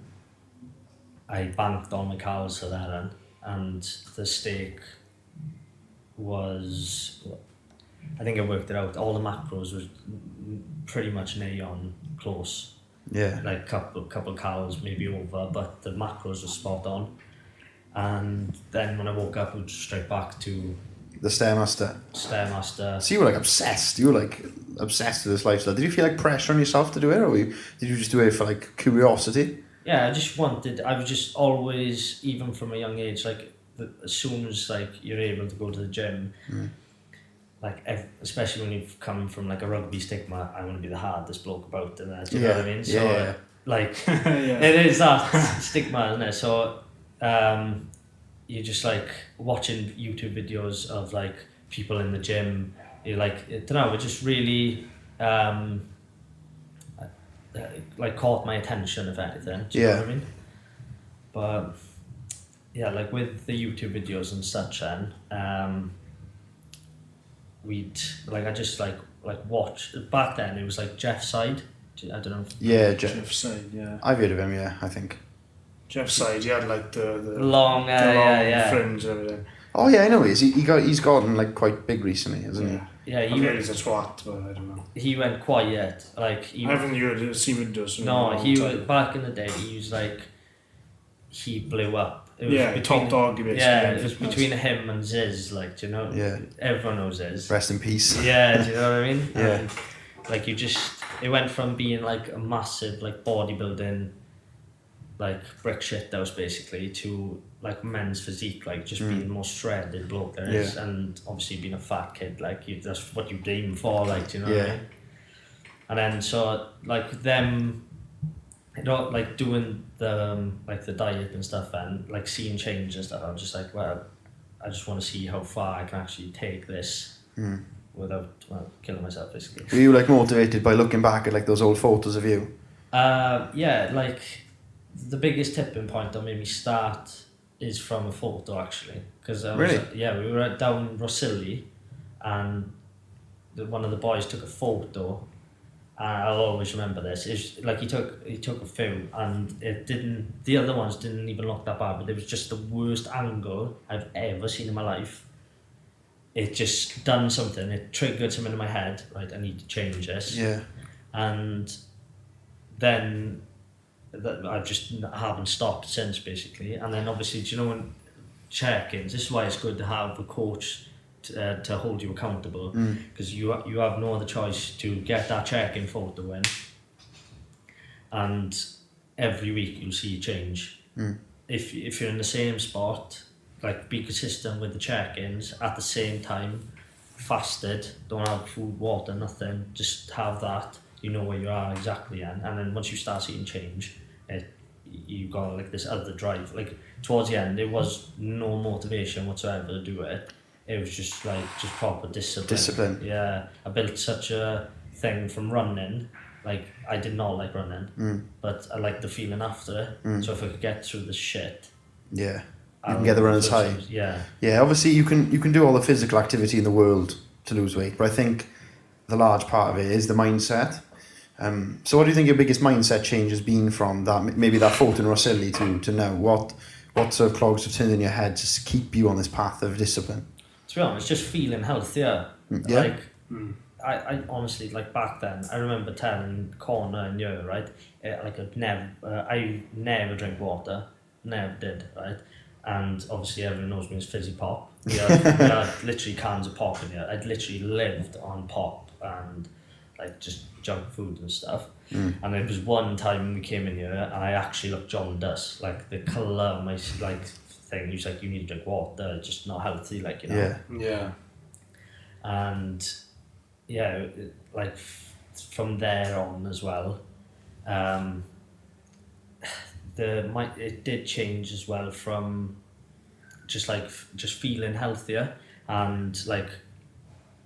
I banked all my calories for that end. And the steak was, I think I worked it out, all the macros was pretty much near on close. Yeah. Like couple calories maybe over, but the macros were spot on. And then when I woke up, it was straight back to the Stairmaster. So you were like obsessed. You were like obsessed with this lifestyle. Did you feel like pressure on yourself to do it, or did you just do it for like curiosity? Yeah, I was just always, even from a young age, like as soon as like you're able to go to the gym, like especially when you've come from like a rugby stigma, I want to be the hardest bloke about, and do you know what I mean? So like it is that stigma, isn't it? So you're just like watching YouTube videos of like people in the gym. You're like, I don't know, it just really like caught my attention, if anything. Do you know what I mean? But yeah, like with the YouTube videos and such, then I just like watch. Back then it was like Jeff Side. I don't know. Jeff Side. Yeah. I've heard of him. Yeah, I think. Jeff Side, he had like the long fringe and everything. Oh yeah, I know. He's gotten like quite big recently, hasn't he? Yeah, he's a twat, but I don't know. He went quiet. Like I haven't seen videos. No, he was back in the day. He was like, he blew up. It was top dog. Basically. Yeah, it was between him and Ziz. Like, do you know? Yeah. Everyone knows Ziz. Rest in peace. Yeah, do you know what I mean? Yeah. Like you just it went from being like a massive like bodybuilding, like brick shit house basically, to like men's physique, like just being the most shredded bloke there is, and obviously being a fat kid, like that's what you aim for, like, do you know what I mean? And then so like them, you know, like doing the like the diet and stuff and like seeing change and stuff, I was just like, well, I just want to see how far I can actually take this without killing myself basically. Were you like motivated by looking back at like those old photos of you? Yeah, like the biggest tipping point that made me start is from a photo actually, because Really? We were down Rosilly, and one of the boys took a photo, and I'll always remember this. It's like he took a few, and the other ones didn't even look that bad, but it was just the worst angle I've ever seen in my life. It just done something. It triggered something in my head. Right, I need to change this. Yeah. And then I just haven't stopped since basically. And then obviously, do you know, when check-ins, this is why it's good to have a coach to hold you accountable, because you have no other choice to get that check-in photo in, and every week you'll see a change. If you're in the same spot, like be consistent with the check-ins at the same time, fasted, don't have food, water, nothing, just have that, you know where you are exactly in, and then once you start seeing change, you got like this other drive. Like towards the end, there was no motivation whatsoever to do it. It was just like just proper discipline. Yeah, I built such a thing from running. Like I did not like running, but I liked the feeling after it. So if I could get through the shit, you can get the runners high. Yeah. Obviously you can do all the physical activity in the world to lose weight, but I think the large part of it is the mindset. So what do you think your biggest mindset change has been from that, maybe that photo in Rosilly to now? What sort of clogs have turned in your head to keep you on this path of discipline? To be honest, just feeling healthier. Like, I honestly, like back then, I remember telling Connor and you, right, like I never drink water, never did, right? And obviously everyone knows me as Fizzy Pop. We had literally cans of pop in here. I'd literally lived on pop and like just junk food and stuff. And there was one time we came in here and I actually looked jaundiced, like the colour of my like thing. He was like, you need to drink water, it's just not healthy, like, you know. And like from there on as well, it did change as well from just feeling healthier, and like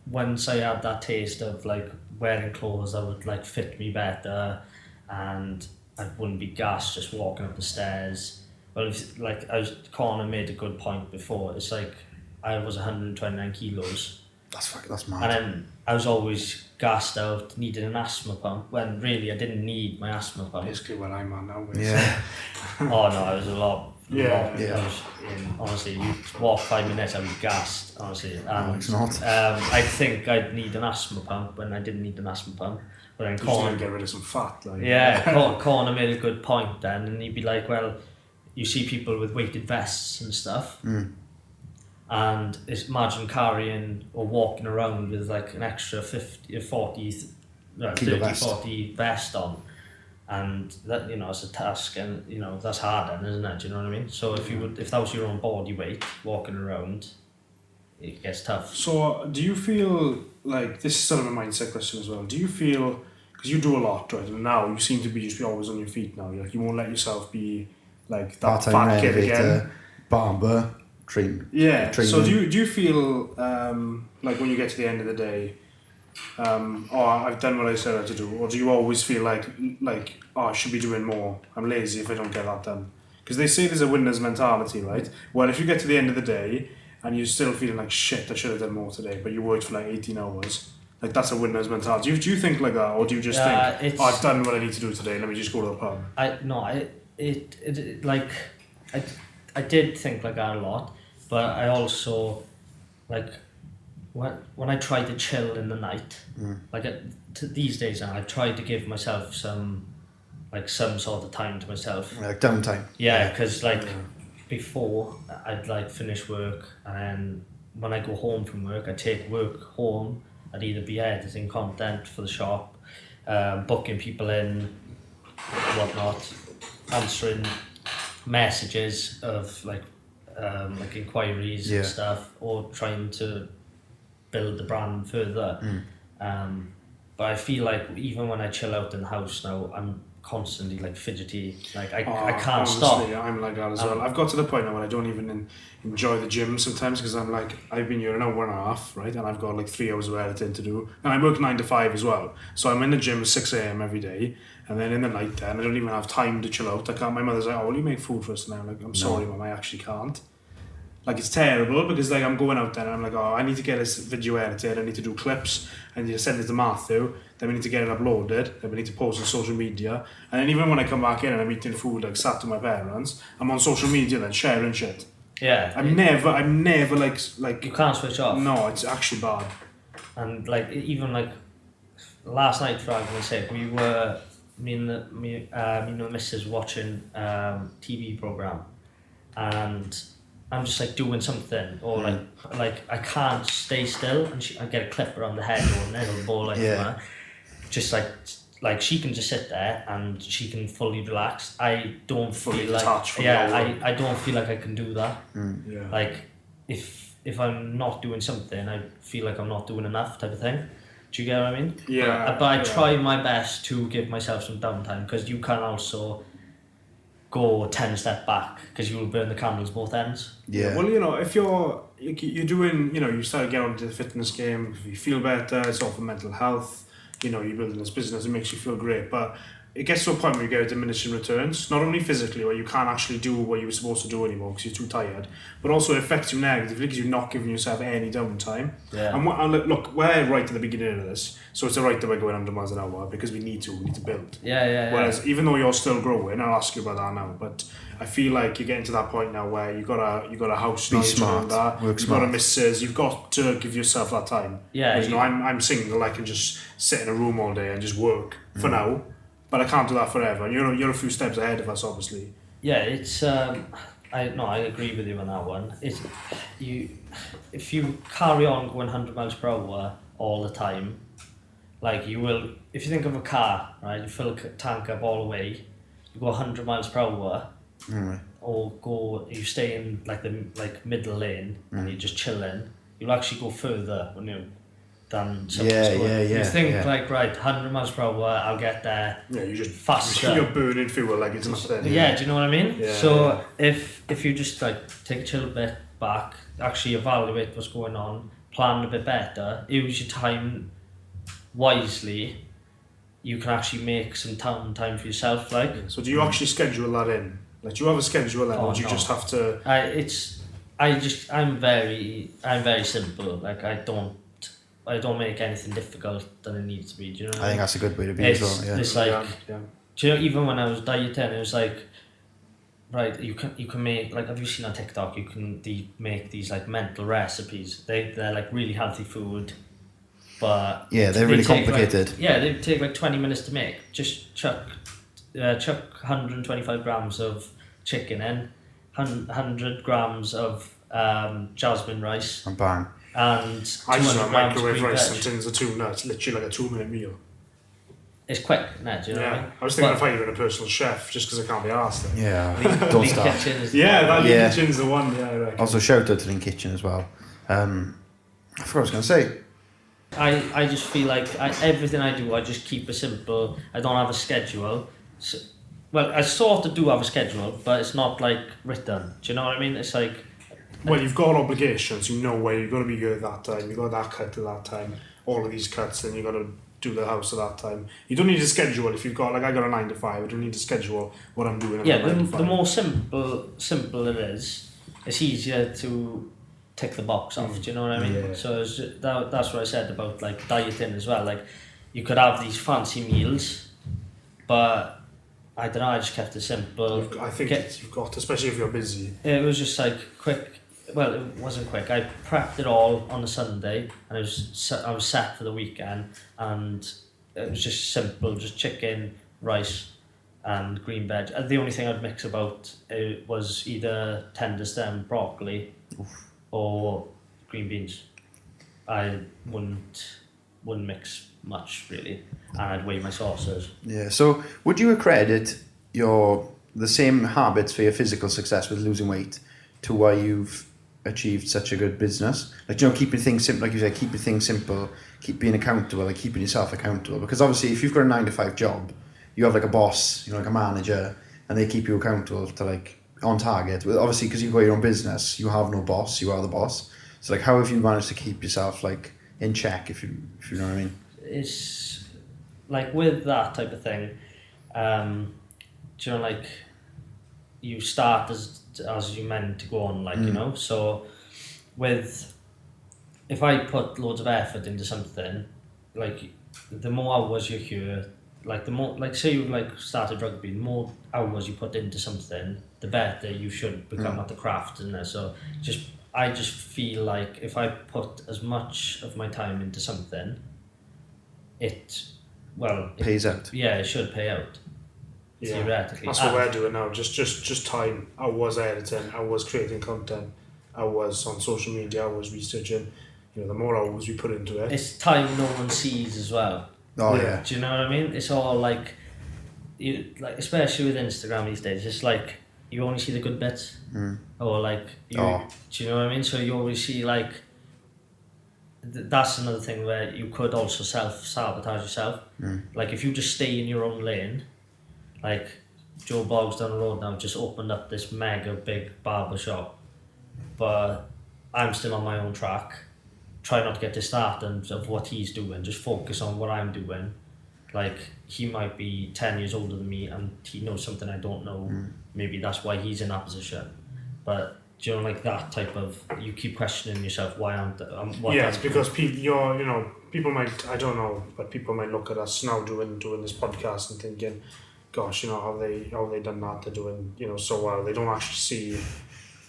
once I had that taste of like wearing clothes that would like fit me better, and I wouldn't be gassed just walking up the stairs. Well, Connor made a good point before. It's like I was 129 kilos. That's mad. And then I was always gassed out, needed an asthma pump, when really I didn't need my asthma pump. Basically what I'm on now. Yeah. Oh no, I was a lot. Yeah. Honestly, you walk 5 minutes, I'd be gassed, honestly. And, No, it's not. I think I'd need an asthma pump when I didn't need an asthma pump. But then Just Connor, to get rid of some fat. Like. yeah, Connor made a good point then, and he'd be like, well, you see people with weighted vests and stuff, and imagine carrying or walking around with like an extra 30, 40 vest on, and that, you know, it's a task, and you know that's hard then, isn't it? Do you know what I mean? So if that was your own body weight walking around, it gets tough. So do you feel like, this is sort of a mindset question as well, do you feel, because you do a lot, right, and now you seem to be just always on your feet now, like you won't let yourself be like that fat kid again, barber, train. So do you feel like when you get to the end of the day, I've done what I said I had to do, or do you always feel like I should be doing more, I'm lazy if I don't get that done? Because they say there's a winner's mentality, right? Well, if you get to the end of the day and you're still feeling like shit, I should have done more today, but you worked for like 18 hours, like that's a winner's mentality. Do you think like that, or do you just think, I've done what I need to do today, let me just go to the pub? I did think like that a lot, but I also, like, when I try to chill in the night, these days now, I try to give myself some sort of time to myself. Like downtime. Yeah, because before, I'd like finish work, and when I go home from work, I take work home. I'd either be editing content for the shop, booking people in, whatnot, answering messages of like inquiries and stuff, or trying to build the brand further. But I feel like even when I chill out in the house now, I'm constantly like fidgety. Like I can't honestly, stop. I'm like that as well. I've got to the point now where I don't even enjoy the gym sometimes because I'm like, I've been here an hour and a half, right? And I've got like 3 hours of editing to do. And I work 9 to 5 as well. So I'm in the gym at 6 a.m. every day. And then in the night then, I don't even have time to chill out. I can't. My mother's like, oh, will you make food for us now? I'm like, I'm sorry, Mum, I actually can't. Like, it's terrible because like I'm going out there and I'm like, oh, I need to get this video edited, I need to do clips, I need to send it to Matthew, then we need to get it uploaded, then we need to post on social media, and then even when I come back in and I'm eating food like sat to my parents, I'm on social media then sharing shit. Yeah. I'm never like You can't switch off. No, it's actually bad. And like even like last night, for argument's sake, we were me and the missus watching TV program, and I'm just like doing something, or like I can't stay still, and I get a clip around the head or an elbow, like that. Just like she can just sit there and she can fully relax. I don't Fully feel like detached from your work. I don't feel like I can do that. Yeah. Like if I'm not doing something, I feel like I'm not doing enough, type of thing. Do you get what I mean? Yeah. But I try my best to give myself some downtime, because you can also go 10 steps back because you will burn the candles both ends. Yeah. Well, you know, if you're doing, you know, you start getting into the fitness game, if you feel better, it's all for mental health, you know, you're building this business, it makes you feel great, but it gets to a point where you get diminishing returns, not only physically, where you can't actually do what you were supposed to do anymore because you're too tired, but also it affects you negatively because you're not giving yourself any downtime. Yeah. And look, we're right at the beginning of this, so it's right that we're going 100 miles an hour because we need to build. Yeah. Whereas even though you're still growing, I'll ask you about that now, but I feel like you're getting to that point now where you got a house, Be now, smart, work you've got a smart. missus, you've got to give yourself that time. Yeah, Whereas, you know, I'm single, I can just sit in a room all day and just work for now, but I can't do that forever. And you're a few steps ahead of us, obviously. Yeah, it's I agree with you on that one. It's if you carry on going 100 miles per hour all the time, like you will. If you think of a car, right, you fill a tank up all the way, you go 100 miles per hour, or you stay in like the middle lane and you're just chilling. You'll actually go further than someone's going. You think like, right, 100 miles per hour, I'll get there. Yeah, you just faster. You're burning fuel like it's nothing. Yeah, do you know what I mean? Yeah, so if you just like take a chill bit back, actually evaluate what's going on, plan a bit better, use your time wisely, you can actually make some time for yourself. Like. So do you actually schedule that in? Like, do you have a schedule then, or do you just have to? I'm very simple. Like I don't make anything difficult than it needs to be. Do you know what I think that's a good way to be as well. Yeah. It's like, yeah. do you know, even when I was dieting, it was like, right, you can make, like, have you seen on TikTok, you can make these like mental recipes. They're like really healthy food, but Yeah, they're really complicated. They take like 20 minutes to make. Just chuck 125 grams of chicken in, 100 grams of jasmine rice, And bang. and I just 200 have grams microwave green rice veg. and tins of tuna. It's literally like a 2-minute meal. It's quick, no, do you know what I Yeah, mean? I was thinking of hiring a personal chef just because I can't be arsed. Yeah, don't Lean start. Kitchen is Yeah, that Yeah. kitchen's the one. Yeah, I reckon. Also, shout out to Lean Kitchen as well. I forgot what I was going to say. I just feel like everything I do, I just keep it simple. I don't have a schedule. So, well, I sort of do have a schedule, but it's not like written. Do you know what I mean? It's like, Well, you've got obligations. You know where you've got to be here at that time. You've got that cut at that time. All of these cuts, then you've got to do the house at that time. You don't need a schedule if you've got, like, I got a 9 to 5. I don't need to schedule what I'm doing. yeah, at 9 to 5. the more simple it is, it's easier to tick the box off. Do you know what I mean? Yeah. So that's what I said about like dieting as well. Like, you could have these fancy meals, but I don't know. I just kept it simple. I think you've got, especially if you're busy. It was just like quick. Well, it wasn't quick. I prepped it all on a Sunday, and I was set for the weekend, and it was just simple, just chicken, rice, and green veg. And the only thing I'd mix about it was either tender stem broccoli or green beans. I wouldn't wouldn't mix much really, and I'd weigh my sauces. Yeah. So would you accredit the same habits for your physical success with losing weight to why you've achieved such a good business? Like, you know, keeping things simple, like you said, keeping things simple, keep being accountable, like keeping yourself accountable. Because obviously, if you've got a 9-to-5 job, you have like a boss, you know, like a manager, and they keep you accountable to like on target. Well, obviously, because you've got your own business, you have no boss, you are the boss. So like, how have you managed to keep yourself like in check, if you know what I mean? It's like with that type of thing, do you know, like you start as you meant to go on, like, you know, so if I put loads of effort into something, like the more hours you're here, like the more, like say you like started rugby, the more hours you put into something, the better you should become at the craft, isn't it? So I just feel like if I put as much of my time into something, it Pays out. Yeah, it should pay out. Yeah, theoretically. that's what we're doing now. Just time. I was editing. I was creating content. I was on social media. I was researching. You know, the more hours we put into it, It's time no one sees as well. Oh yeah. Do you know what I mean? It's all like, especially with Instagram these days, it's like you only see the good bits, or like do you know what I mean? So you always see like. That's another thing where you could also self-sabotage yourself. Like if you just stay in your own lane, like Joe Boggs down the road now just opened up this mega big barber shop, but I'm still on my own track. Try not to get distracted of what he's doing, just focus on what I'm doing. Like he might be 10 years older than me and he knows something I don't know. Maybe that's why he's in that position. But do you know, like that type of, you keep questioning yourself, why aren't it's because people might, I don't know, but people might look at us now doing this podcast and thinking, gosh, you know, how they done that, they're doing, you know, so well. They don't actually see,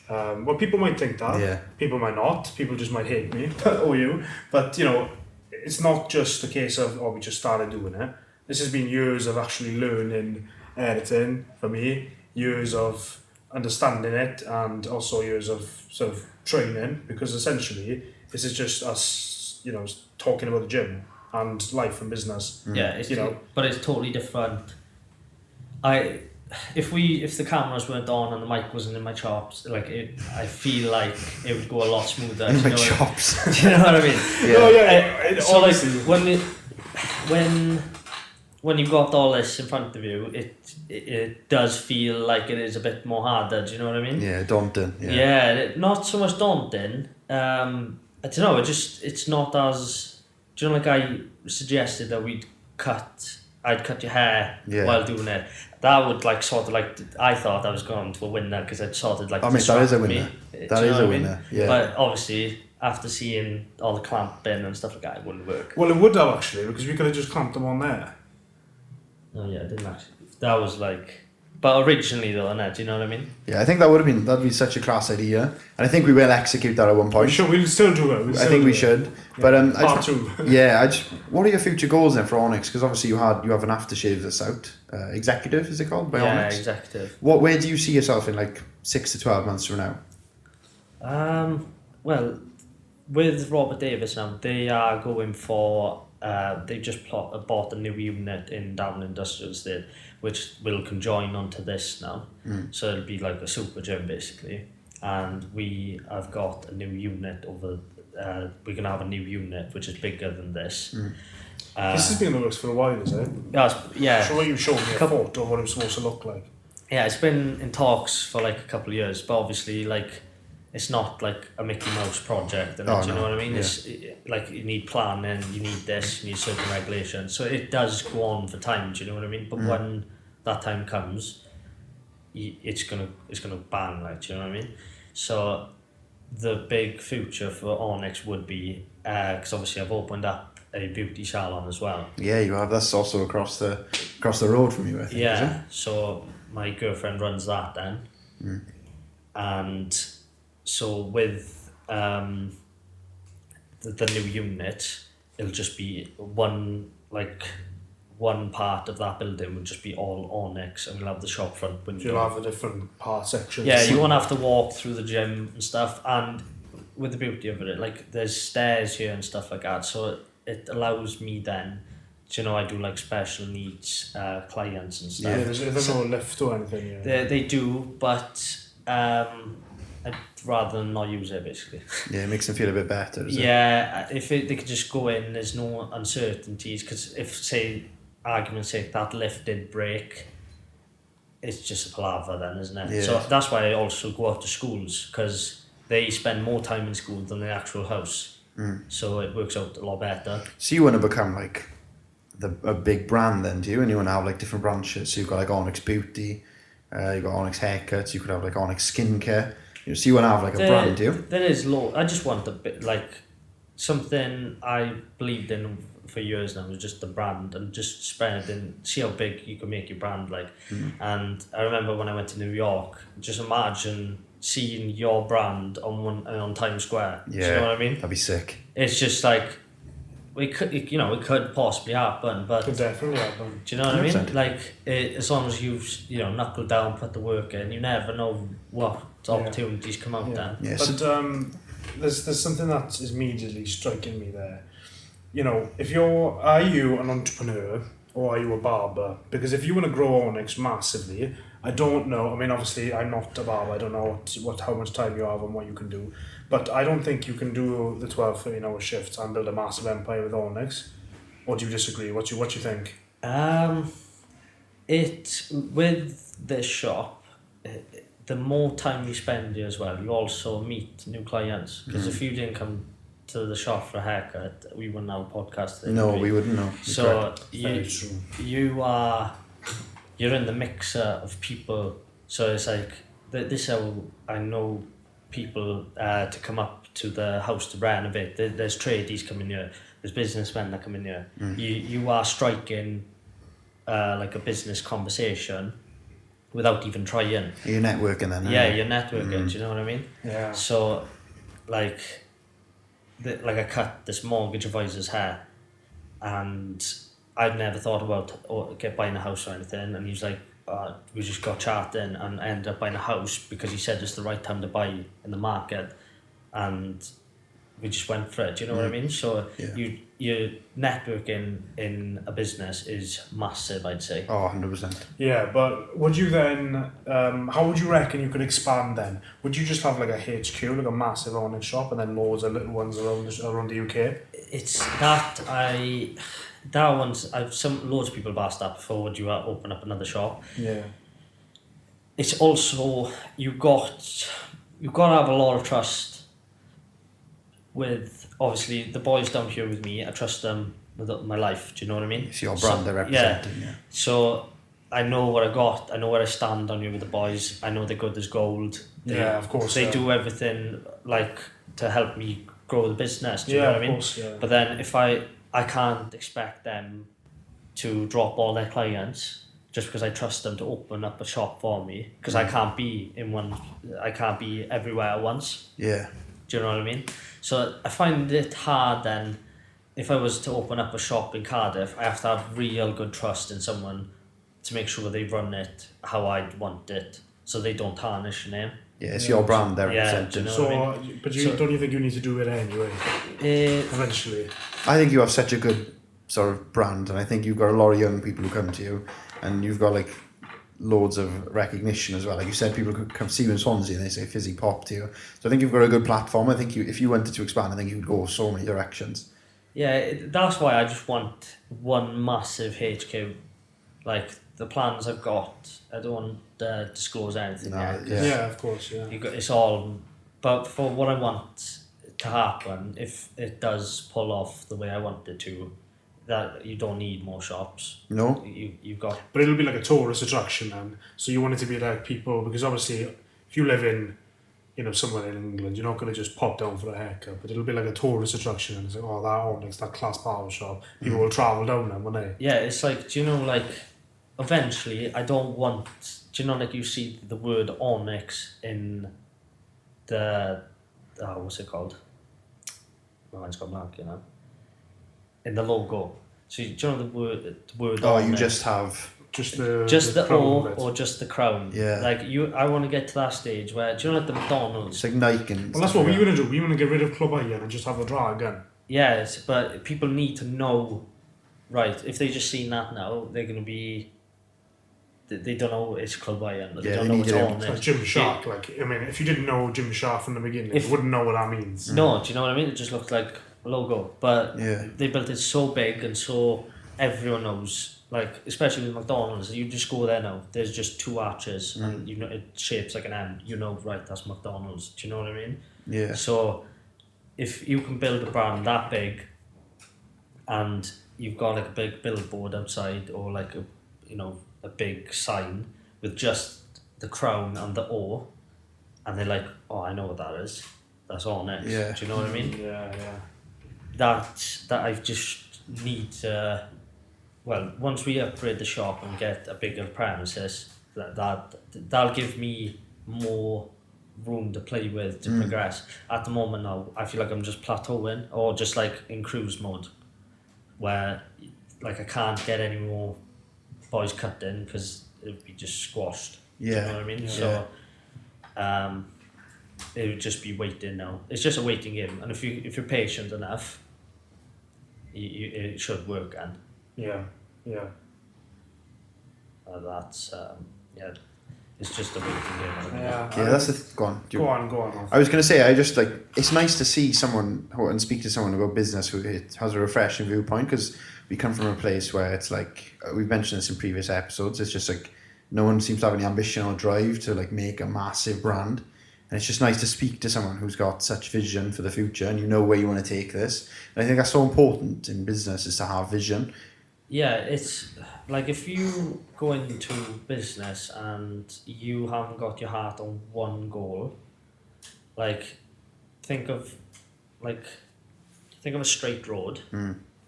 well, people might think that, people might not, people just might hate me, or you, but you know, it's not just a case of, we just started doing it. This has been years of actually learning editing for me, years of understanding it, and also years of sort of training, because essentially this is just us, you know, talking about the gym and life and business. Yeah, it's, you know, but it's totally different. If the cameras weren't on and the mic wasn't in my chops, like I feel like it would go a lot smoother. In my chops. Do you know what I mean? So like when you've got all this in front of you, it does feel like it is a bit more harder. Do you know what I mean? Yeah, daunting. Yeah, not so much daunting. I don't know. It's not as. Do you know, like I suggested that I'd cut your hair while doing it. That would like sort of like, I thought I was going to a winner because it sort of like. I mean, that is a winner. That is a winner. Yeah. But obviously, after seeing all the clamping and stuff like that, it wouldn't work. well, it would have actually, because we could have just clamped them on there. Oh yeah, it didn't actually. That was like, but originally though, innit? Do you know what I mean? Yeah, I think that'd be such a class idea, and I think we will execute that at one point. We'll still do it. I think we should. Yeah. But part two. what are your future goals then for Onyxx? Because obviously you have an aftershave that's out. Executive, is it called, by Onyxx? Yeah, executive. Where do you see yourself in like 6 to 12 months from now? Well, with Robert Davis now, they are going for. They just bought a new unit in Down Industrial Estate, which will conjoin onto this now. So it'll be like a super gym basically. And we have got a new unit over. We're gonna have a new unit which is bigger than this. This has been in the works for a while, is it? Yeah. Sure, you showed me a photo of what it was supposed to look like. Yeah, it's been in talks for like a couple of years, but obviously like it's not like a Mickey Mouse project, do you know what I mean? Yeah. It's like you need planning, you need this, you need certain regulations. So it does go on for time, do you know what I mean? But when that time comes, it's gonna bang, like, do you know what I mean? So the big future for Onyxx would be, because obviously I've opened up a beauty salon as well. Yeah, you have. That's also across the road from you, I think. Yeah, so my girlfriend runs that then, and so with the new unit, it'll just be one part of that building will just be all Onyxx, and we'll have the shop front window. You'll have a different part section. Yeah, you won't have to walk through the gym and stuff, and with the beauty of it, like there's stairs here and stuff like that, so it allows me then, do you know, I do like special needs clients and stuff. Yeah, there's no lift or anything. Yeah. They do, but I'd rather not use it basically. Yeah, it makes them feel a bit better. If they could just go in, there's no uncertainties. Because if, say, argument's sake, that lift did break, it's just a palaver then, isn't it? Yeah. So that's why I also go out to schools, because they spend more time in school than the actual house. So it works out a lot better. So you want to become like a big brand then, do you? And you want to have like different branches. So you've got like Onyxx Beauty, you've got Onyxx Haircuts, you could have like Onyxx Skincare. So you want to have like a brand, do you? There is low. I just want a bit like something I believed in for years now, was just the brand, and just spread it and see how big you can make your brand like. And I remember when I went to New York, just imagine seeing your brand on Times Square. Yeah, Do you know what I mean? That'd be sick. It's just like it could possibly happen, but Could definitely happen. do you know what I mean? 100%. Like as long as you've knuckled down, put the work in, you never know what opportunities come out then. Yeah, But there's something that is immediately striking me there. You know, are you an entrepreneur or are you a barber? Because if you want to grow Onyxx massively, I don't know. I mean, obviously, I'm not a barber. I don't know how much time you have and what you can do. But I don't think you can do the 12, 13-hour shifts and build a massive empire with Onyxx. Or do you disagree? What you think? With this shop, the more time you spend here as well, you also meet new clients. Because if you didn't come to the shop for a haircut, we wouldn't have a podcast today. No, we wouldn't know. So Very true. you're in the mixer of people. So it's like this is how I know people to come up to the house to renovate. There's tradies coming here. There's businessmen that come in here. You are striking like a business conversation without even trying. You're networking then. Yeah, you're networking. Do you know what I mean? Yeah. So, like I cut this mortgage advisor's hair, and I'd never thought about buying a house or anything. And he's like, we just got chatting and ended up buying a house because he said it's the right time to buy in the market, and we just went for it. Do you know what I mean? So your networking in a business is massive, I'd say. Oh, 100%. Yeah, but would you then, how would you reckon you could expand then? Would you just have like a HQ, like a massive Onyxx shop, and then loads of little ones around the UK? It's loads of people have asked that before. Would you open up another shop? Yeah. It's also you've got to have a lot of trust with, obviously, the boys down here with me. I trust them with my life. Do you know what I mean? It's your brand they're representing. Yeah. So I know what I got. I know where I stand on here with the boys. I know they're good as gold. Of course. They do everything like to help me grow the business. Do you know what I mean? Of course, yeah. But then if I can't expect them to drop all their clients just because I trust them to open up a shop for me, because I can't be everywhere at once. Yeah. Do you know what I mean? So I find it hard then, if I was to open up a shop in Cardiff, I have to have real good trust in someone to make sure they run it how I'd want it, so they don't tarnish the name. Yeah, it's your brand they're representing. do you know So, what I mean? but don't you think you need to do it anyway, eventually? I think you have such a good sort of brand, and I think you've got a lot of young people who come to you, and you've got like loads of recognition as well. Like you said, people could come see you in Swansea and they say fizzy pop to you. So I think you've got a good platform. I think if you wanted to expand, I think you would go so many directions. Yeah, that's why I just want one massive HQ. Like the plans I've got, I don't want to disclose anything yet. Yeah, of course, yeah. It's all, but for what I want to happen, if it does pull off the way I want it to, that you don't need more shops. No? You've got... But it'll be like a tourist attraction then. So you want it to be like people, because obviously if you live in, somewhere in England, you're not going to just pop down for a haircut, but it'll be like a tourist attraction, and it's like, oh, that Onyxx, that class barber shop. People will travel down there, won't they? Yeah, it's like, eventually I don't want, you see the word Onyxx in the, what's it called? My mind's gone blank, in the logo. So do you know the word Oh, Onyxx? you just have... Just the O crown or just the crown. Yeah. Like I want to get to that stage where, do you know like the McDonald's? It's like Nike and Well, that's what we want to do. We want to get rid of Clwb and just have a dragon. Yes, but people need to know, right? If they just seen that now, they're gonna be. They don't know it's Clwb, and they Yeah, don't they know need what's to- on It's it. like Gymshark. Like, I mean, if you didn't know Gymshark from the beginning, If- you wouldn't know what that means. No, do you know what I mean? It just looked like a logo, but Yeah. they built it so big and so everyone knows. Like, especially with McDonald's, you just go there now. There's just 2 arches, and you know it shapes like an M. You know, right? That's McDonald's. Do you know what I mean? Yeah. So, if you can build a brand that big, and you've got like a big billboard outside, or like a big sign with just the crown and the O, and they're like, oh, I know what that is. That's Onyxx. Yeah. Do you know what I mean? Yeah. That I just need to. Well, once we upgrade the shop and get a bigger premises, that'll give me more room to play with to progress. At the moment now, I feel like I'm just plateauing, or just like in cruise mode, where like I can't get any more boys cut in because it'd be just squashed. Do you know Yeah. what I mean? Yeah. So, it would just be waiting now. It's just a waiting game, and if you're patient enough, it should work. And Yeah. that's it's just a waiting game. Yeah. Yeah, that's the go on. Do you- Go on. I was going to say, I just like, it's nice to see someone and speak to someone about business who has a refreshing viewpoint, because we come from a place where it's like, we've mentioned this in previous episodes, it's just like no one seems to have any ambition or drive to like make a massive brand. And it's just nice to speak to someone who's got such vision for the future, and you know where you want to take this. And I think that's so important in business, is to have vision. Yeah, it's like if you go into business and you haven't got your heart on one goal, like think of a straight road,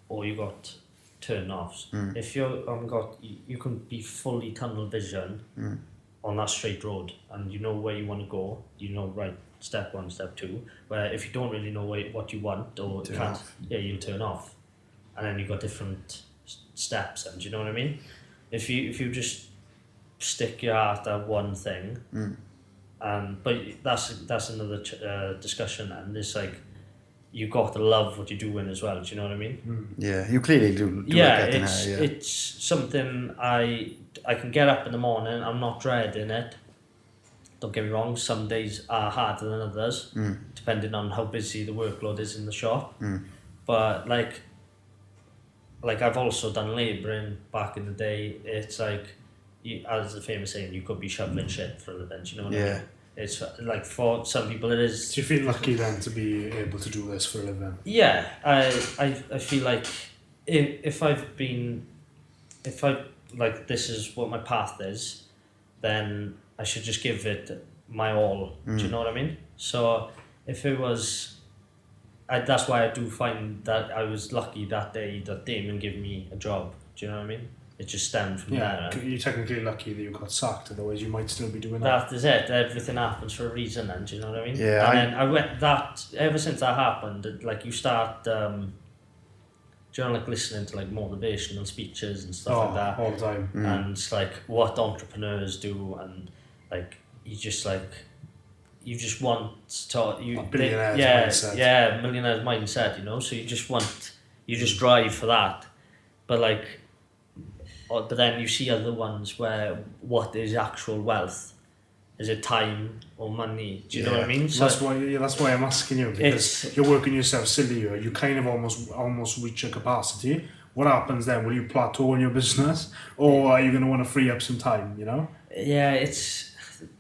or you got turn-offs. If you haven't got, you can be fully tunnel vision on that straight road, and you know where you want to go. You know, right, step 1, step 2. Where if you don't really know what you want, or Turn can't, off. yeah, you'll turn off, and then you got different steps. And do you know what I mean? If you just stick your heart at one thing, but that's another discussion. And it's like you got to love what you're doing as well. Do you know what I mean? Yeah, you clearly do Yeah, like getting it's there, yeah. it's something I can get up in the morning. I'm not dreading it. Don't get me wrong. Some days are harder than others, depending on how busy the workload is in the shop. But like I've also done labouring back in the day. It's like, as the famous saying, you could be shoveling shit for a living. Do you know what I Yeah. mean? It's like for some people it is. Do you feel lucky then to be able to do this for a living? Yeah, I feel like if I like this is what my path is, then I should just give it my all. Do you know what I mean? So if it was, that's why I do find that I was lucky that day that Damon gave me a job. Do you know what I mean? It just stemmed from Yeah, there. you're technically lucky that you got sacked, otherwise you might still be doing that. That is it. Everything happens for a reason, then. Do you know what I mean? Yeah, And then I went that ever since that happened. Like you start, like listening to like motivational speeches and stuff like that, all the time. and it's like what entrepreneurs do, and like you just want to Billionaire's mindset. millionaire's mindset. You know, so you just drive for that, but like. But then you see other ones where what is actual wealth? Is it time or money? Do you know what I mean? So that's why I'm asking you, because you're working yourself silly here. You kind of almost reach a capacity. What happens then? Will you plateau in your business, or are you going to want to free up some time? You know? yeah,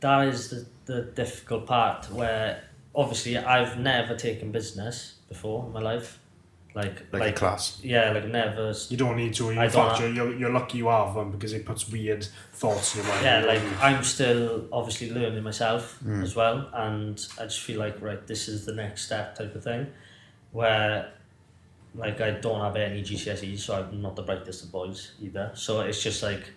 that is the difficult part, where obviously I've never taken business before in my life. Like a class. Yeah, like never. You don't need to. In fact, you're lucky you have one, because it puts weird thoughts in your mind. Yeah, like I'm still obviously learning myself as well, and I just feel like, right, this is the next step type of thing, where like I don't have any GCSEs, so I'm not the brightest of boys either. So it's just like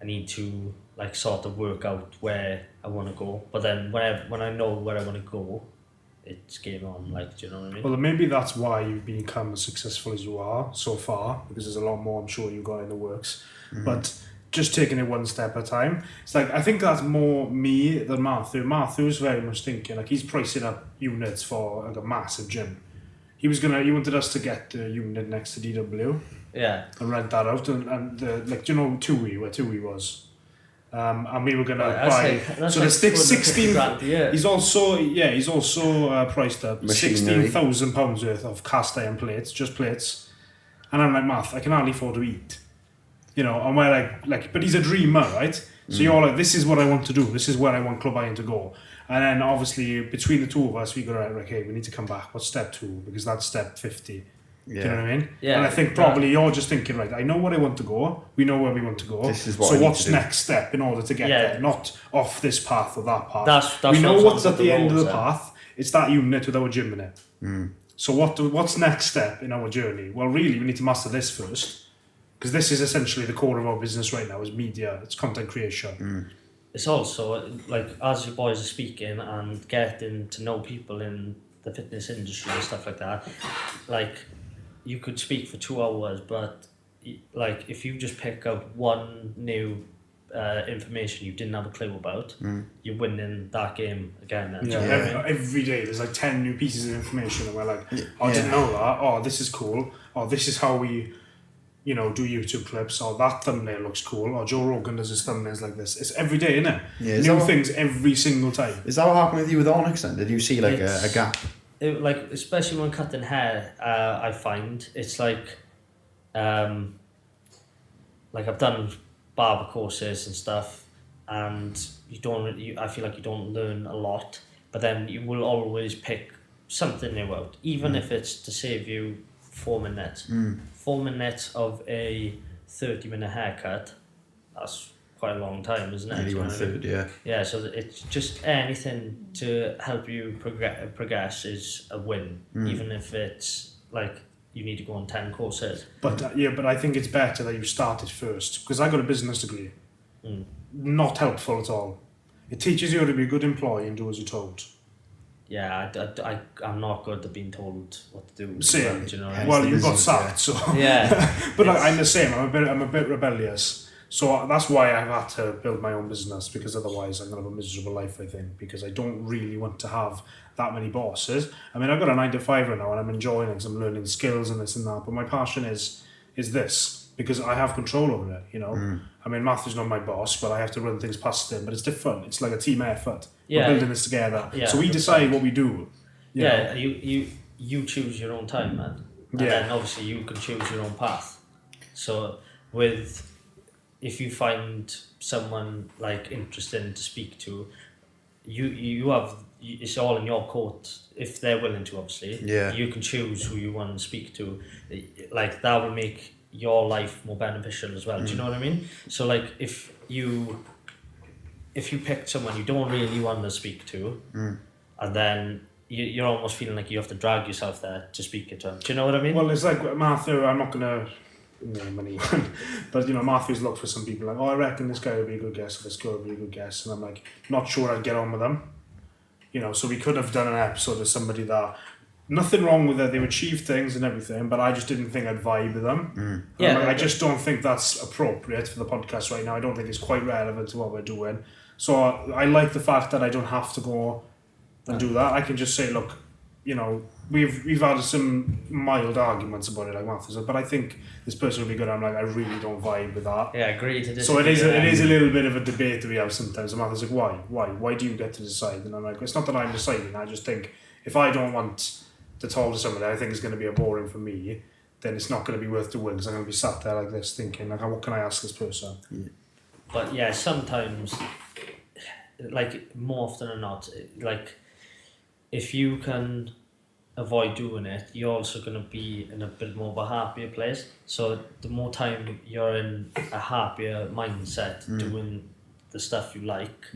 I need to like sort of work out where I want to go. But then when I know where I want to go, it's game on. Like, do you know what I mean? Well, maybe that's why you've become as successful as you are so far, because there's a lot more I'm sure you got in the works. But just taking it one step at a time. It's like, I think that's more me than Matthew. Matthew's very much thinking, like, he's pricing up units for like a massive gym. he wanted us to get the unit next to DW Yeah. and rent that out, and like, do you know Tui, where Tui was? And we were gonna Right, buy. that's So like the 16. $250,000 a year. He's also priced up Machinery. £16,000 worth of cast iron plates, just plates. And I'm like, Math, I can hardly afford to eat. You know, and we're like, but he's a dreamer, right? So you're like, this is what I want to do. This is where I want Clwb to go. And then obviously between the two of us, we go, right, okay, we need to come back. What's step 2? Because that's step 50. Yeah. Do you know what I mean? Yeah. And I think probably you're just thinking, right, I know where I want to go. We know where we want to go. This is what so I need what's to do. next step in order to get there? Not off this path or that path. That's we know what what's I'm at the end of the saying. path. It's that unit with our gym in it. So what's next step in our journey? Well, really, we need to master this first. Because this is essentially the core of our business right now, is media. It's content creation. It's also, like, as you boys are speaking and getting to know people in the fitness industry and stuff like that, like, you could speak for 2 hours, but, like, if you just pick up one new information you didn't have a clue about, you're winning that game again. Yeah, every day there's like 10 new pieces of information, and we're like, oh, I didn't know that. Oh, this is cool. Oh, this is how we, you know, do YouTube clips. Or that thumbnail looks cool. Or Joe Rogan does his thumbnails like this. It's every day, isn't it? Yeah, new things every single time. Is that what happened with you with Onyxx then? Did you see like a gap? Like, especially when cutting hair, I find it's like I've done barber courses and stuff, and I feel like you don't learn a lot, but then you will always pick something new out, even if it's to save you 4 minutes. 4 minutes of a 30-minute haircut, that's quite a long time, isn't it? Nearly 1/3, yeah. Yeah, so it's just anything to help you progress is a win, even if it's like you need to go on 10 courses. But but I think it's better that you started first, because I got a business degree. Not helpful at all. It teaches you how to be a good employee and do as you're told. Yeah, I'm not good at being told what to do. Same. Do you know what I mean? Well, the you got business, sacked, so. Yeah. But I'm the same. I'm a bit rebellious. So that's why I've had to build my own business, because otherwise I'm going to have a miserable life, I think, because I don't really want to have that many bosses. I mean, I've got a 9 to 5 right now and I'm enjoying it because I'm learning skills and this and that. But my passion is this, because I have control over it, you know. I mean, Matthew's not my boss, but I have to run things past him. But it's different. It's like a team effort. Yeah. We're building this together. Yeah, so we decide what we do. You know? You choose your own time, man. And Yeah. then obviously you can choose your own path. So if you find someone like interesting to speak to, it's all in your court. If they're willing to, obviously, you can choose who you want to speak to. Like, that will make your life more beneficial as well. Do you know what I mean? So like, if you pick someone you don't really want to speak to, and then you're almost feeling like you have to drag yourself there to speak to them. Do you know what I mean? Well, it's like Matthew, I'm not going to name anyone, but you know, Matthew's looked for some people like, oh, I reckon this guy would be a good guest, or this girl would be a good guest, and I'm like, not sure I'd get on with them. You know, so we could have done an episode of somebody that, nothing wrong with it, they've achieved things and everything, but I just didn't think I'd vibe with them. Yeah, I just don't think that's appropriate for the podcast right now. I don't think it's quite relevant to what we're doing. So I like the fact that I don't have to go and do that. I can just say, look, you know, we've had some mild arguments about it, like Matthew said, but I think this person will be good. I'm like, I really don't vibe with that. Yeah, agree to disagree. So it is a little bit of a debate that we have sometimes. And Matthew's like, why do you get to decide? And I'm like, it's not that I'm deciding. I just think if I don't want to talk to somebody I think is going to be a boring for me, then it's not going to be worth doing, because I'm going to be sat there like this thinking, like, what can I ask this person? But yeah, sometimes, like, more often than not, like, if you can avoid doing it, you're also going to be in a bit more of a happier place. So the more time you're in a happier mindset doing the stuff you like,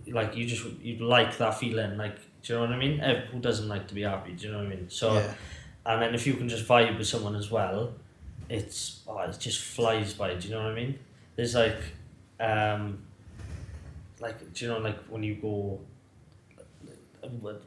like, you like that feeling, like, do you know what I mean? Who doesn't like to be happy? Do you know what I mean? So, and then if you can just vibe with someone as well, it just flies by. Do you know what I mean? There's like, do you know, like, when you go,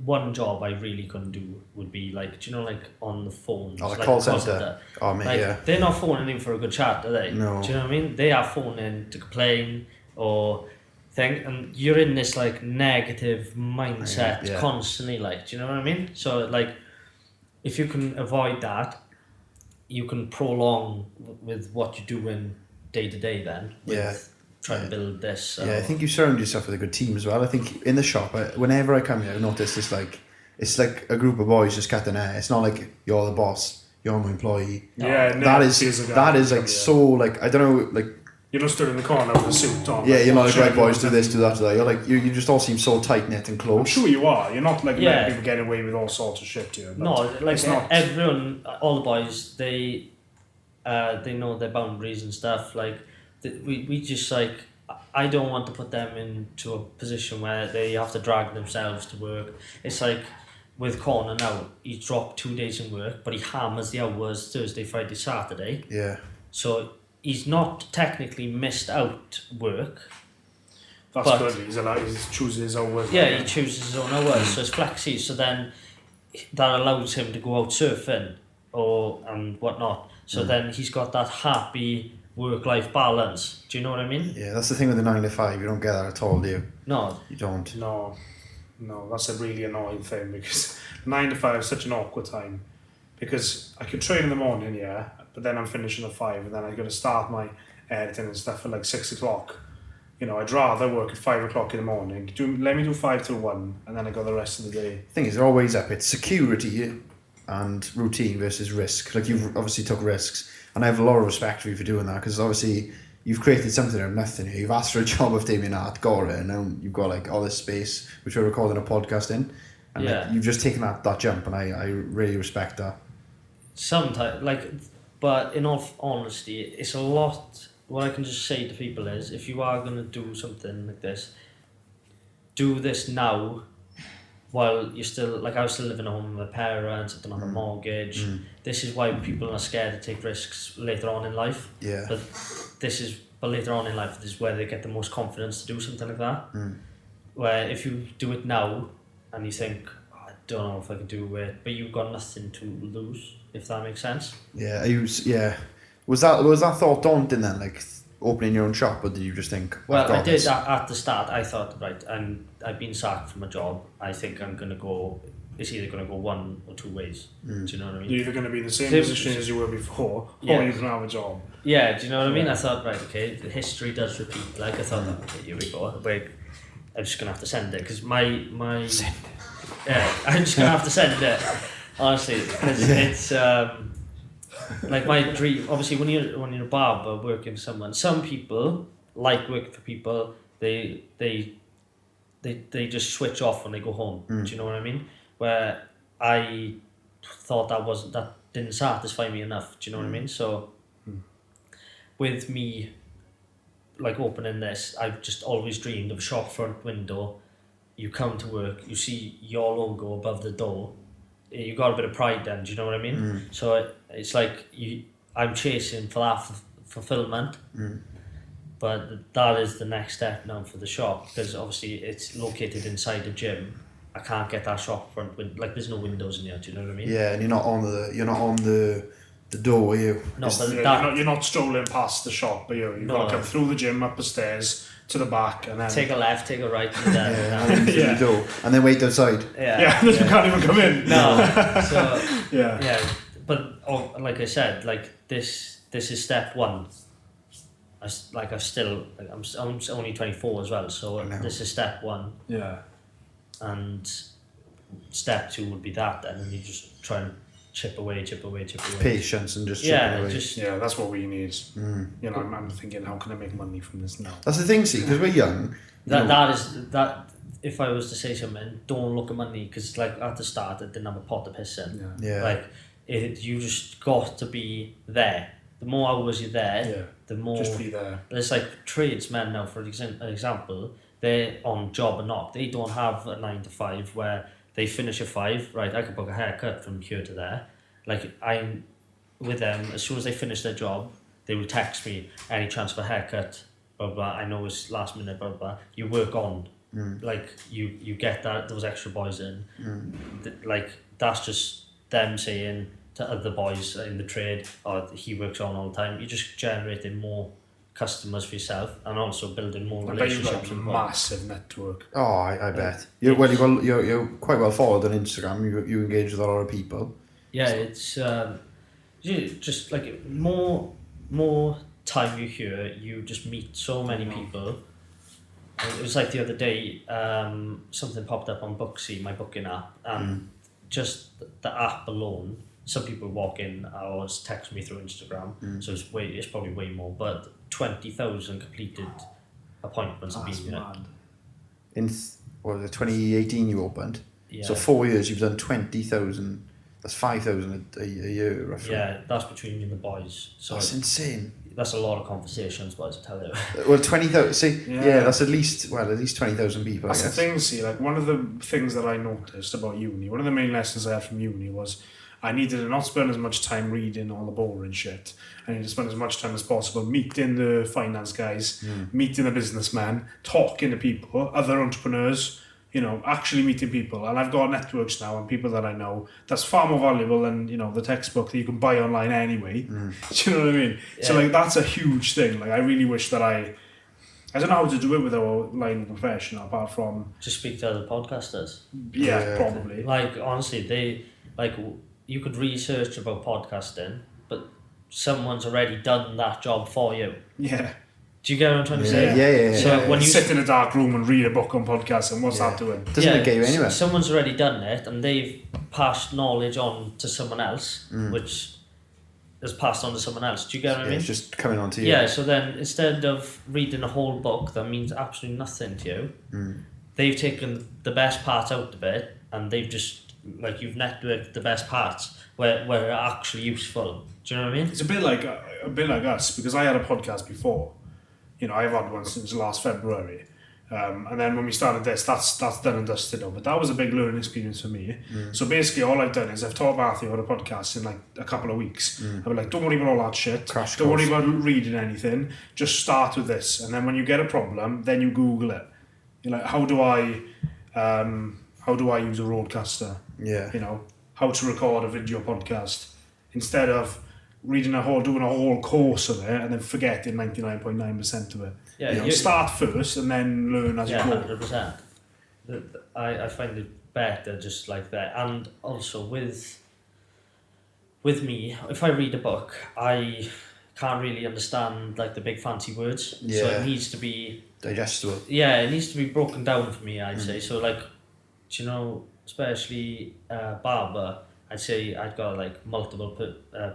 one job I really couldn't do would be like, do you know, like, on the phone. Oh, the like call centre. Oh, mate, like, they're not phoning in for a good chat, are they? No. Do you know what I mean? They are phoning in to complain or thing, and you're in this like negative mindset constantly, like, do you know what I mean? So like, if you can avoid that, you can prolong with what you're doing day to day then. With trying to build this. I think you surround yourself with a good team as well. I think in the shop, whenever I come here, I've noticed it's like a group of boys just cutting hair. It's not like you're the boss, you're my employee. That is like so like, I don't know, like, you're not stood in the corner with a suit on. Yeah, you're not like, right boys, do this, do that, do that. You're like, you just all seem so tight knit and close. I'm sure you are. You're not like letting people get away with all sorts of shit here. No, like everyone, all the boys, they know their boundaries and stuff. Like we just like, I don't want to put them into a position where they have to drag themselves to work. It's like with Connor now, he's dropped 2 days in work, but he hammers the hours Thursday, Friday, Saturday. Yeah. So he's not technically missed out work. That's good. He's choosing his own work. Yeah, he chooses his own hours, so it's flexi. So then that allows him to go out surfing and whatnot. So then he's got that happy work-life balance. Do you know what I mean? Yeah, that's the thing with the 9 to 5. You don't get that at all, do you? No. You don't. No, that's a really annoying thing because 9 to 5 is such an awkward time. Because I could train in the morning, but then I'm finishing at 5, and then I got to start my editing and stuff at like 6 o'clock. You know, I'd rather work at 5 o'clock in the morning. Let me do 5 till 1, and then I go the rest of the day. The thing is, they're always up. It's security and routine versus risk. Like, you've obviously took risks, and I have a lot of respect for you for doing that, because obviously you've created something out of nothing here. You've asked for a job of Damien Hart, got it, and now you've got like all this space, which we're recording a podcast in, and like, you've just taken that jump, and I really respect that. Sometimes, but in all honesty, it's a lot. What I can just say to people is, if you are going to do something like this, do this now while you're still, like, I was still living at home with my parents, I don't have a mortgage. This is why people are scared to take risks later on in life. Yeah. But later on in life, this is where they get the most confidence to do something like that. Where if you do it now and you think, I don't know if I can do it, but you've got nothing to lose, if that makes sense. Yeah. Was that thought daunting then, like opening your own shop, or did you just think? Well, I did at the start. I thought, right, I've been sacked from a job. I think I'm gonna go. It's either gonna go one or two ways. Do you know what I mean? You're either gonna be in the same position as you were before, or you're gonna have a job. Yeah, do you know what I mean? I thought, right, okay, the history does repeat. Like I thought, okay, here we go. I'm just gonna have to send it because my I'm just gonna have to send it. Honestly, because it's like my dream. Obviously, when you're a barber working for someone, some people like working for people. They just switch off when they go home. Do you know what I mean? Where I thought that didn't satisfy me enough. Do you know what I mean? So with me, like opening this, I've just always dreamed of a shop front window. You come to work, you see your logo above the door. You got a bit of pride then, do you know what I mean? So it's like I'm chasing for that fulfillment, but that is the next step now for the shop, because obviously it's located inside a gym. I can't get that shop front like there's no windows in here. Do you know what I mean? Yeah, and you're not on the door, are you? No, but you're not strolling past the shop, are you? You've got to come through the gym, up the stairs to the back, and then take a left, take a right, and then and then the door, and then wait outside. You can't even come in. No, so yeah. But like I said, like this is step one. I'm only 24 as well, so this is step one. Yeah. And step two would be that then, and you just try and chip away. Patience and just chipping away. That's what we need. You know, I'm thinking, how can I make money from this now? That's the thing, see, because we're young. That if I was to say something, don't look at money, because like at the start I didn't have a pot to piss in. Like you just got to be there. The more hours you're there, the more. Just be there. There's like tradesmen now, for example, they're on job or not. They don't have a 9 to 5 where they finish at 5. Right, I could book a haircut from here to there. Like I'm with them, as soon as they finish their job, they will text me, any chance for a haircut, blah blah. I know it's last minute, blah blah. You work on, like you get those extra boys in. Like that's just them saying to other boys in the trade, he works on all the time. You're just generating more customers for yourself, and also building more relationships. I bet you've got a massive network. Oh, I bet. You're quite well followed on Instagram. You engage with a lot of people. Yeah, it's just like more time you're here, you just meet so many people. And it was like the other day, something popped up on Booksy, my booking app, and just the app alone. Some people walk in or text me through Instagram, so it's probably way more. But 20,000 completed appointments have been here. In 2018 you opened. Yeah. So 4 years you've done 20,000. That's 5,000 a year roughly. Yeah, that's between me and the boys. So That's insane. that's a lot of conversations, boys. I tell you. Well, 20,000. See, that's at least 20,000 people. That's I guess. the thing. See, like one of the things that I noticed about uni, one of the main lessons I had from uni was I needed to not spend as much time reading all the boring shit. I needed to spend as much time as possible meeting the finance guys, meeting the businessmen, talking to people, other entrepreneurs. You know, actually meeting people. And I've got networks now and people that I know. That's far more valuable than, you know, the textbook that you can buy online anyway. Do you know what I mean? Yeah. So, like, that's a huge thing. Like, I really wish that I don't know how to do it with our line of profession apart from... Just speak to other podcasters. Yeah, probably. Like, honestly, you could research about podcasting, but someone's already done that job for you. Yeah. Do you get what I'm trying to say? Yeah. So when you sit in a dark room and read a book on podcasting, what's that doing? Doesn't it get you anywhere? Someone's already done it, and they've passed knowledge on to someone else, which is passed on to someone else. Do you get what I mean? It's just coming on to you. Yeah, so then instead of reading a whole book that means absolutely nothing to you, they've taken the best part out of it, and they've just, like, you've networked the best parts where are actually useful. Do you know what I mean? It's a bit like us, because I had a podcast before. You know, I've had one since last February. And then when we started this, that's done and dusted now. But that was a big learning experience for me. So basically all I've done is I've taught Matthew how to podcast in like a couple of weeks. I've been like, don't worry about all that shit. Don't worry about reading anything. Just start with this. And then when you get a problem, then you Google it. You're like, how do I use a roadcaster? Yeah. You know, how to record a video podcast. Instead of doing a whole course of it and then forgetting 99.9% of it. Yeah, you know, start first and then learn as you go. 100%. I find it better just like that. And also with me, if I read a book, I can't really understand like the big fancy words. Yeah. So it needs to be digestible. Yeah, it needs to be broken down for me, I'd say. So like, you know, especially Barber, I'd say I'd got like multiple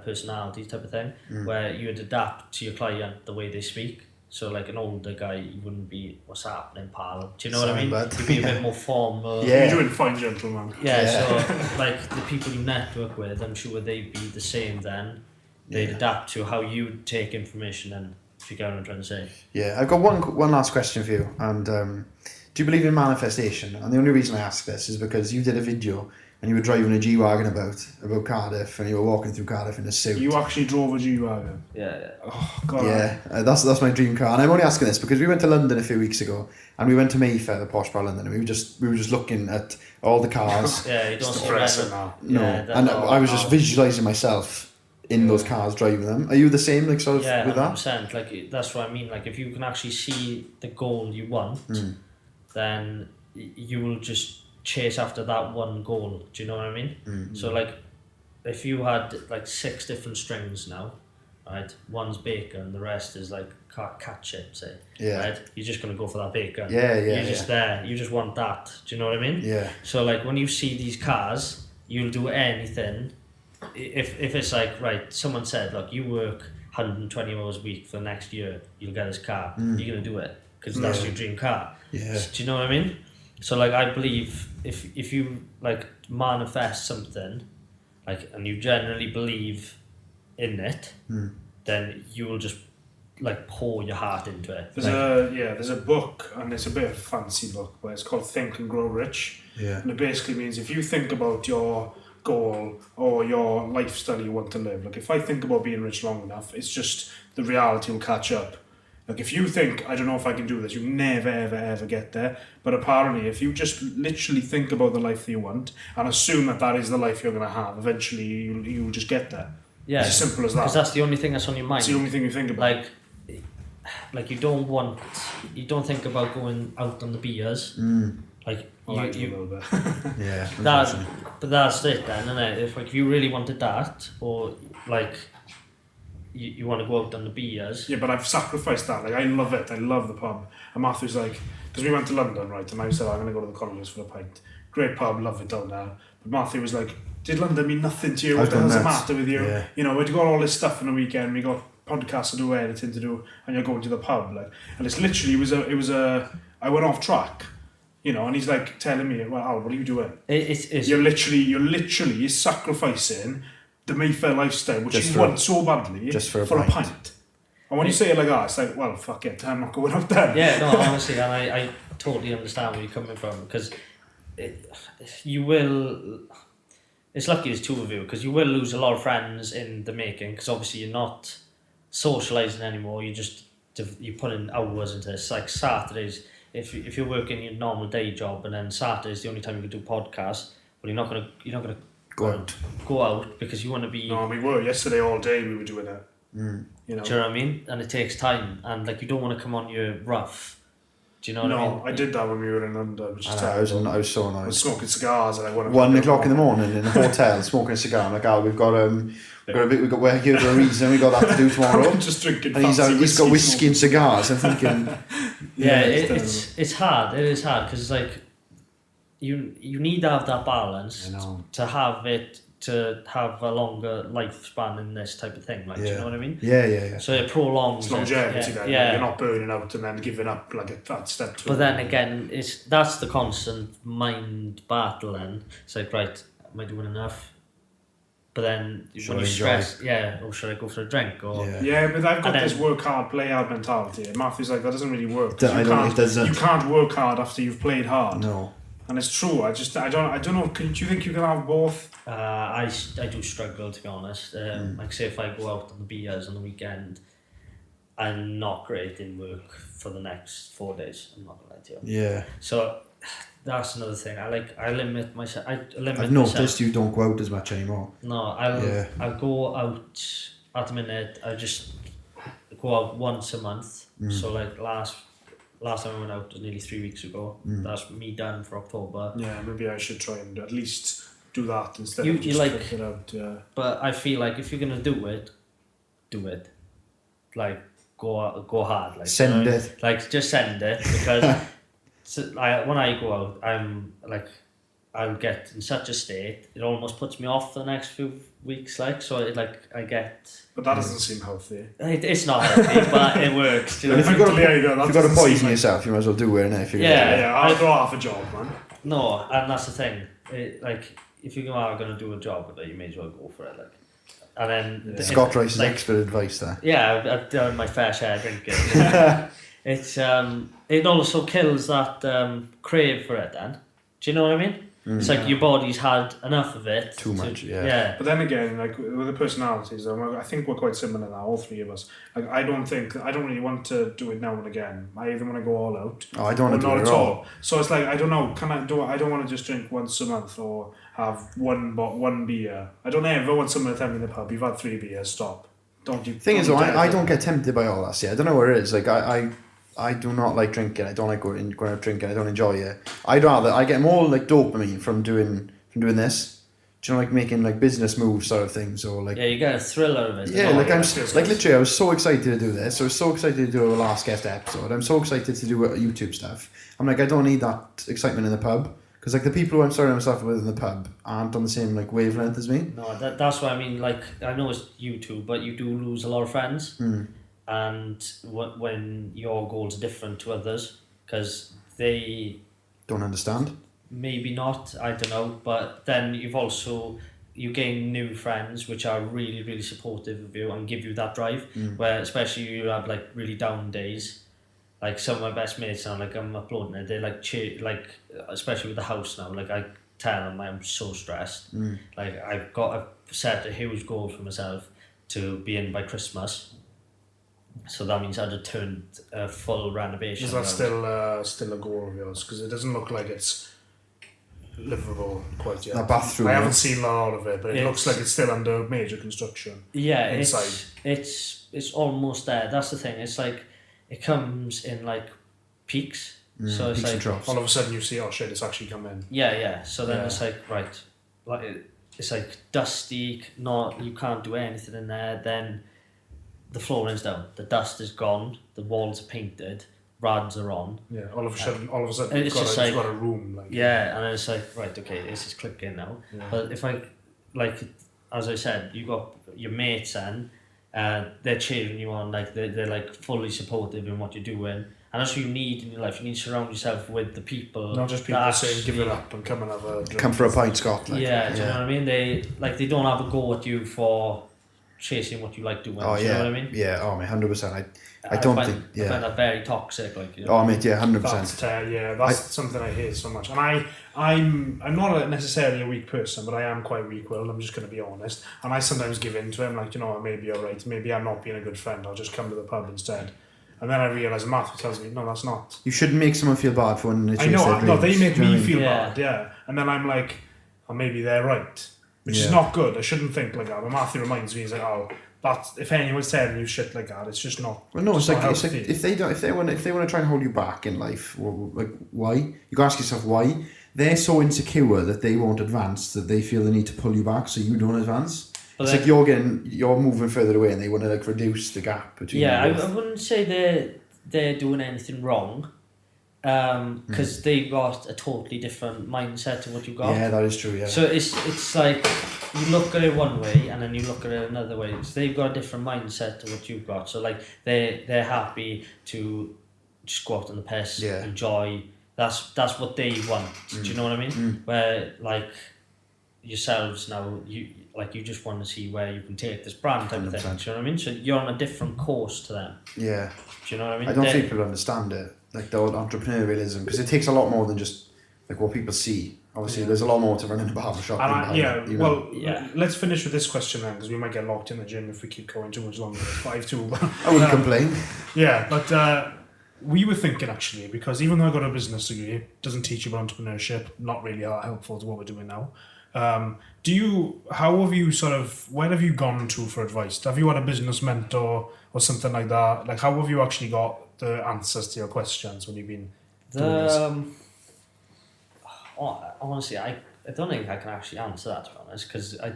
personalities type of thing, where you would adapt to your client the way they speak. So like an older guy, you wouldn't be, what's happening, pal? Do you know what I mean? You'd be a bit more formal. Yeah. You're doing fine, gentleman. Yeah, so like the people you network with, I'm sure they'd be the same then. They'd adapt to how you take information and, if you get what I'm trying to say. Yeah, I've got one last question for you. And do you believe in manifestation? And the only reason I ask this is because you did a video and you were driving a G-Wagon about Cardiff, and you were walking through Cardiff in a suit. You actually drove a G-Wagon? Yeah. Oh, God. Yeah, that's my dream car. And I'm only asking this because we went to London a few weeks ago, and we went to Mayfair, the posh part of London, and we were just looking at all the cars. Yeah, you don't see now. No, and I was just visualising myself in those cars, driving them. Are you the same, like, sort of, with that? 100%. Like, that's what I mean. Like, if you can actually see the goal you want, then you will just chase after that one goal. Do you know what I mean? So like, if you had like 6 different strings now, right? One's bacon, the rest is like cat chips, right? You're just gonna go for that bacon. You're just there. You just want that. Do you know what I mean? Yeah. So like, when you see these cars, you'll do anything. If it's like, right, someone said, look, you work 120 hours a week for the next year, you'll get this car. You're gonna do it because that's your dream car. Yeah. Do you know what I mean? So like, I believe if you like manifest something, like, and you generally believe in it, then you will just like pour your heart into it. There's a book, and it's a bit of a fancy book, but it's called Think and Grow Rich. Yeah. And it basically means if you think about your goal or your lifestyle you want to live, like if I think about being rich long enough, it's just the reality will catch up. Like if you think, I don't know if I can do this, you never ever ever get there. But apparently if you just literally think about the life that you want and assume that is the life you're going to have, eventually you'll just get there. Yeah. It's as simple as that. Because that's the only thing that's on your mind. It's the only thing you think about. Like you don't think about going out on the beers. Like I like it a little bit. Yeah. that, unfortunately. but that's it then, isn't it? If like you really wanted that, or like you want to go out on the beers. Yeah, but I've sacrificed that. Like, I love it. I love the pub. And Matthew's like, because we went to London, right? And I said, I'm going to go to the colleges for a pint. Great pub, love it down there. But Matthew was like, did London mean nothing to you? What the hell's the matter with you? Yeah. You know, we'd got all this stuff on the weekend. We got podcasts to do, editing to do, and you're going to the pub. Like, and it's literally, I went off track. You know, and he's like telling me, well, Al, what are you doing? You're literally sacrificing the Mayfair lifestyle, which you want so badly, just for a pint. And when you say it like that, it's like, well, fuck it, I'm not going out there. Yeah, no, honestly, and I totally understand where you're coming from, because you will, it's lucky there's two of you, because you will lose a lot of friends in the making, because obviously you're not socialising anymore, you put in hours into this. Like Saturdays, if you're working your normal day job, and then Saturday's the only time you can do podcasts, well, you're not gonna go out because you want to be. No, we were yesterday all day. We were doing it. You know. Do you know what I mean? And it takes time, and like you don't want to come on your rough. Do you know what I mean? No, I did that when we were in London, which is I was terrible. so I annoyed. was smoking cigars and I wanted 1 o'clock in the morning in a hotel smoking a cigar. I'm like, oh, we're here for a reason. We got that to do tomorrow. I'm just drinking. And he's got whiskey and cigars. I'm thinking, yeah, it's hard. It is hard because like you need to have that balance to have a longer lifespan in this type of thing. Like, do you know what I mean? Yeah. So it prolongs. It's longevity then. Yeah. You're not burning out and then giving up like at that step two. But then again, that's the constant mind battle. And it's like, right, am I doing enough? But then when you stress, or should I go for a drink? Or yeah, but I've got this work hard, play hard mentality. And Matthew's like, that doesn't really work. You can't work hard after you've played hard. No. And it's true. I don't know. Do you think you can have both? I do struggle, to be honest. Like say if I go out on the beers on the weekend, I'm not great in work for the next 4 days. I'm not gonna lie to you. Yeah. So that's another thing. I limit myself. I've noticed you don't go out as much anymore. No, I'll go out at the minute. I just go out once a month. So like last time I went out was nearly 3 weeks ago. That's me done for October. Yeah, maybe I should try and at least do that instead of just it out. Yeah. But I feel like if you're gonna do it. Like go hard. Like send it. Like just send it, because when I go out, I'm like I'll get in such a state. It almost puts me off for the next few weeks. Like so, I get. But that doesn't seem healthy. It's not healthy, but it works. You know? If you've got to poison yourself, you might as well do it. If I'll do half a job, man. No, and that's the thing. Like if you are going to do a job with it, you may as well go for it. Like, and then Scott Rice's expert advice there. Yeah, I've done my fair share drinking. It's it also kills that crave for it. Then, do you know what I mean? It's like your body's had enough of it. Too much, yeah. But then again, like with the personalities, I think we're quite similar now, all three of us. Like I don't really want to do it now and again. I either want to go all out. Oh, I don't want to do it at all. So it's like I don't know. I don't want to just drink once a month or have one beer. I don't ever want someone to tell me in the pub, you've had 3 beers, stop. Don't you? Thing is, though, I don't get tempted by all that. See, I don't know what it is. Like I do not like drinking. I don't like going out drinking. I don't enjoy it. I get more like dopamine from doing this. Do you know, like making like business moves sort of things, or like you get a thrill out of it. Yeah, like I'm like literally, I was so excited to do this. I was so excited to do a last guest episode. I'm so excited to do YouTube stuff. I'm like, I don't need that excitement in the pub, because like the people who I'm surrounding myself with in the pub aren't on the same like wavelength as me. No, that's what I mean. Like I know it's YouTube, but you do lose a lot of friends. And when your goals are different to others, because they don't understand. Maybe not, I don't know. But then you gain new friends which are really, really supportive of you and give you that drive. Where especially you have like really down days. Like some of my best mates now, like I'm uploading it, they like especially with the house now. Like I tell them I'm so stressed. Like I've set a huge goal for myself to be in by Christmas. So that means I'd have turned a full renovation. Is that still a goal of yours? Because it doesn't look like it's livable quite yet. That bathroom. I haven't seen a lot of it, but it looks like it's still under major construction. Yeah, inside. It's almost there. That's the thing. It's like it comes in like peaks. So it's peaks and like troughs. All of a sudden you see, oh shit, it's actually come in. yeah. So then Yeah. it's like right, like it's like dusty. Not you can't do anything in there. Then the flooring's down. The dust is gone. The walls are painted. Rads are on. Yeah, all of a sudden And you've it's just you've got a room. Like, Yeah, and then it's like right, okay, this is clicking now. Yeah. But if I like, as I said, you got your mates and they're cheering you on, like they're like fully supportive in what you're doing, and that's what you need in your life. You need to surround yourself with the people. Not just people that saying give it actually- up and come and have a drink. Come for a pint, Scott. Like, Yeah, do you know what I mean? They don't have a go at you for chasing what you like doing. Oh do you yeah, know what I mean? yeah. Oh, mate, 100%. I don't find, think. I Yeah. find that very toxic. Like, you know? Oh, mate, yeah, 100%. That's something I hate so much. And I'm not necessarily a weak person, but I am quite weak-willed. I'm just going to be honest. And I sometimes give in to him, like, you know, maybe you're right. Maybe I'm not being a good friend. I'll just come to the pub instead. And then I realise Matthew tells me, no, that's not. You shouldn't make someone feel bad for when they chase I know, their no, they dreams. make Do you know me what I mean? feel Yeah. bad, yeah. And then I'm like, oh, maybe they're right. Which is Yeah. not good. I shouldn't think like that. But Matthew reminds me, he's like, oh, that's, if anyone's telling you shit like that, it's just not. Well, no, it's like not it's like healthy. if they want to try and hold you back in life, like why? You gotta ask yourself why. They're so insecure that they won't advance that they feel the need to pull you back so you don't advance. But It's then- like you're moving further away and they want to like reduce the gap between. Yeah, you I both. wouldn't say they're doing anything wrong, because they've got a totally different mindset to what you got. Yeah, that is true. Yeah. So it's like you look at it one way and then you look at it another way. So they've got a different mindset to what you've got. So like they're happy to just go out on the piss, Yeah. enjoy. That's what they want. Do you know what I mean? Where like yourselves now, you just want to see where you can take this brand type of thing. 100%. Do you know what I mean? So you're on a different course to them. Yeah. Do you know what I mean? I don't They- think people understand it, like the old entrepreneurialism, because it takes a lot more than just like what people see. Obviously, there's a lot more to running a barber shop. And you know. let's finish with this question then, because we might get locked in the gym if we keep going too much longer. 5-2. I wouldn't complain. Yeah, but we were thinking actually, because even though I got a business degree, it doesn't teach you about entrepreneurship, not really helpful to what we're doing now. Where have you gone to for advice? Have you had a business mentor or something like that? Like, how have you actually got the answers to your questions when you've been doing this? Honestly, I don't think I can actually answer that, to be honest, because I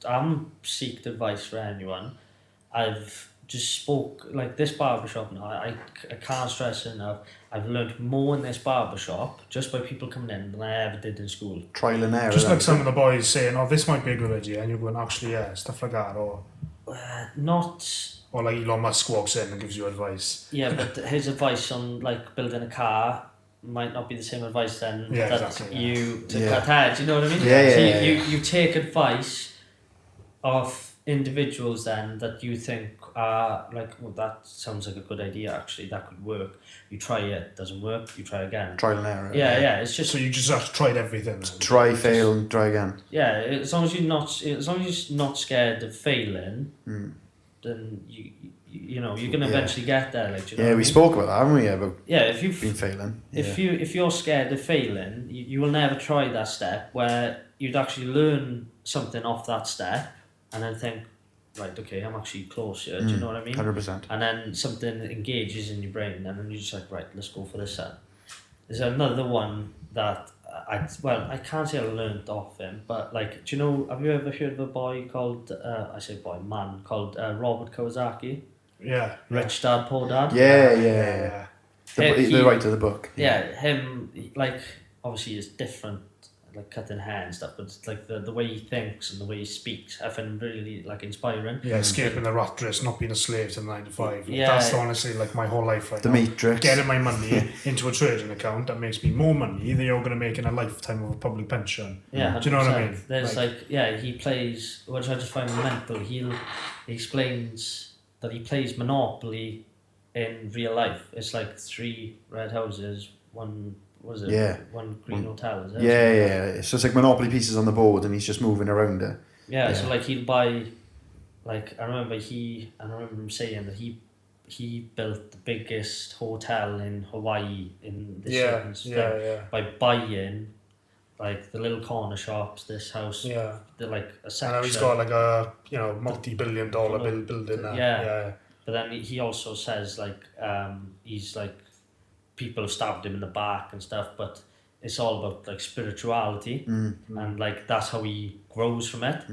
haven't seeked advice for anyone. I've just spoke, like this barbershop now, I can't stress enough, I've learned more in this barbershop just by people coming in than I ever did in school. Trial and error. Just like then. some of the boys saying, oh, this might be a good idea, and you're going, actually, yeah, stuff like that, or like Elon Musk walks in and gives you advice. Yeah, but his advice on like building a car might not be the same advice then Yeah, that exactly, yeah. you to Yeah. cut hair. Do you know what I mean? Yeah, So yeah, you take advice of individuals then that you think are like, well, that sounds like a good idea. Actually, that could work. You try it, doesn't work. You try again. Trial and error. Yeah. It's just So you just have tried everything. Then. Try, fail, and try again. yeah. As long as you're not scared of failing, then you know you're gonna Yeah. eventually get there. Like, do you know Yeah, what I we mean? spoke about that, haven't we? About Yeah, if you've been failing. If you're scared of failing, you will never try that step where you'd actually learn something off that step and then think, right, okay, I'm actually close here. Do you know what I mean? 100%. And then something engages in your brain, and then you're just like, right, let's go for this then. There's another one that I can't say I learned off him, but like, do you know? Have you ever heard of a boy called man called Robert Kawasaki? Yeah. Rich Dad, Poor Dad. Yeah. The writer of the book. Yeah, him, like, obviously is different, like cutting hair and stuff, but it's like the way he thinks and the way he speaks, I find really like inspiring. Yeah, escaping the rat race, not being a slave to 9 to 5. Yeah. That's honestly like my whole life right The now. Matrix. Getting my money into a trading account that makes me more money than you're going to make in a lifetime of a public pension. Yeah, Do you know what I 100%. mean? There's he plays, which I just find mental. He explains that he plays Monopoly in real life. It's like 3 red houses, one. What is it? Yeah. One green hotel. Is it? Yeah. So it's like Monopoly pieces on the board and he's just moving around it. Yeah. So like he'll buy, like I remember him saying that he built the biggest hotel in Hawaii in this certain thing by buying like the little corner shops, this house, Yeah. the like a I section. know he's got like a multi-billion-dollar building now. Yeah. But then he also says like he's like people have stabbed him in the back and stuff, but it's all about like spirituality, and like that's how he grows from it,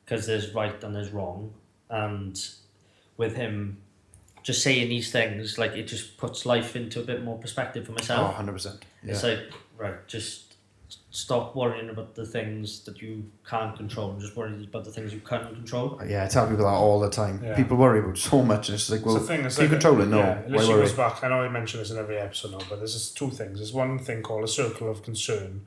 because there's right and there's wrong, and with him just saying these things, like it just puts life into a bit more perspective for myself. 100%. Yeah. It's like, right, just stop worrying about the things that you can't control and just worry about the things you can control. Yeah, I tell people that all the time. Yeah. People worry about so much, and it's like, well, It's the thing, it's can you like control it? No, yeah, it why literally worry? goes back. I know I mention this in every episode now, but there's just two things. There's one thing called a circle of concern,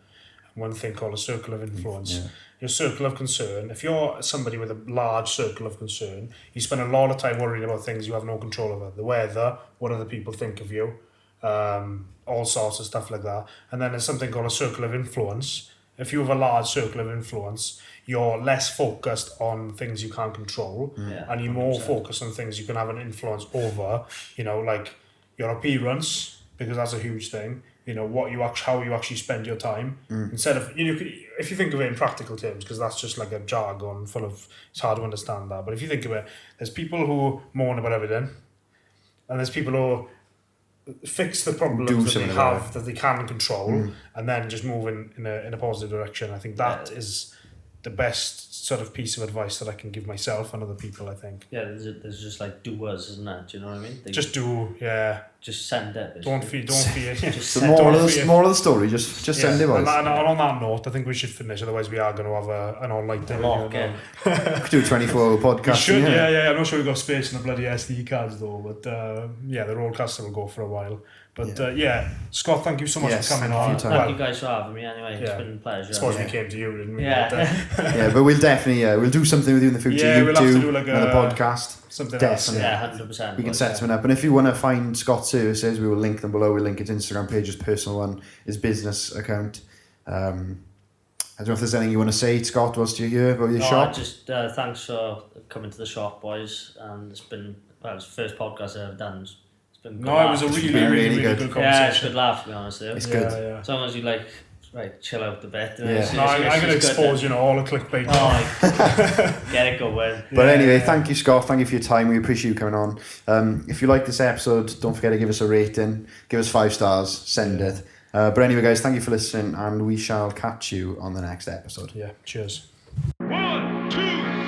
and one thing called a circle of influence. Yeah. Your circle of concern, if you're somebody with a large circle of concern, you spend a lot of time worrying about things you have no control over. The weather, what other people think of you, all sorts of stuff like that. And then there's something called a circle of influence. If you have a large circle of influence, you're less focused on things you can't control, and you're more 100%. focused on things you can have an influence over, you know, like your appearance, because that's a huge thing, you know, how you actually spend your time, instead of, you know, if you think of it in practical terms, because that's just like a jargon full of, it's hard to understand that, but if you think of it, there's people who moan about everything, and there's people who fix the problems that they have that they can control, and then just move in a positive direction. I think that is the best sort of piece of advice that I can give myself and other people, I think. Yeah, there's just like doers, isn't it? Do you know what I mean? Just do, yeah. Just send it. Don't fear. Just The moral of the story, just send it, boys. And on that note, I think we should finish, otherwise we are going to have an all-nighter. We could do a 24-hour podcast. We should, yeah. I'm not sure we've got space in the bloody SD cards though, but yeah, the roadcaster will go for a while. But yeah, Scott, thank you so much for coming on. Thank you guys for having me anyway. It's been a pleasure. I suppose we came to you, didn't we? Yeah. Yeah, but we'll definitely we'll do something with you in the future. Yeah, we'll have to do like another podcast. Something Definitely. Yeah, 100%. We can set something up. And if you want to find Scott's services, we will link them below. We'll link his Instagram page, his personal one, his business account. I don't know if there's anything you want to say, Scott, whilst you're here about your shop. Just thanks for coming to the shop, boys. And it's been, it's the first podcast I've ever done. It's been good. No, it was a really good conversation. Yeah, it's a good laugh, to be honest with you. It's good. Yeah. As long as you like, right, chill out a bit. Yeah. No, I'm going to expose, all the clickbait. Get it going. But anyway, thank you, Scott. Thank you for your time. We appreciate you coming on. If you like this episode, don't forget to give us a rating. Give us 5 stars. Send it. But anyway, guys, thank you for listening, and we shall catch you on the next episode. Yeah, cheers. 1, 2,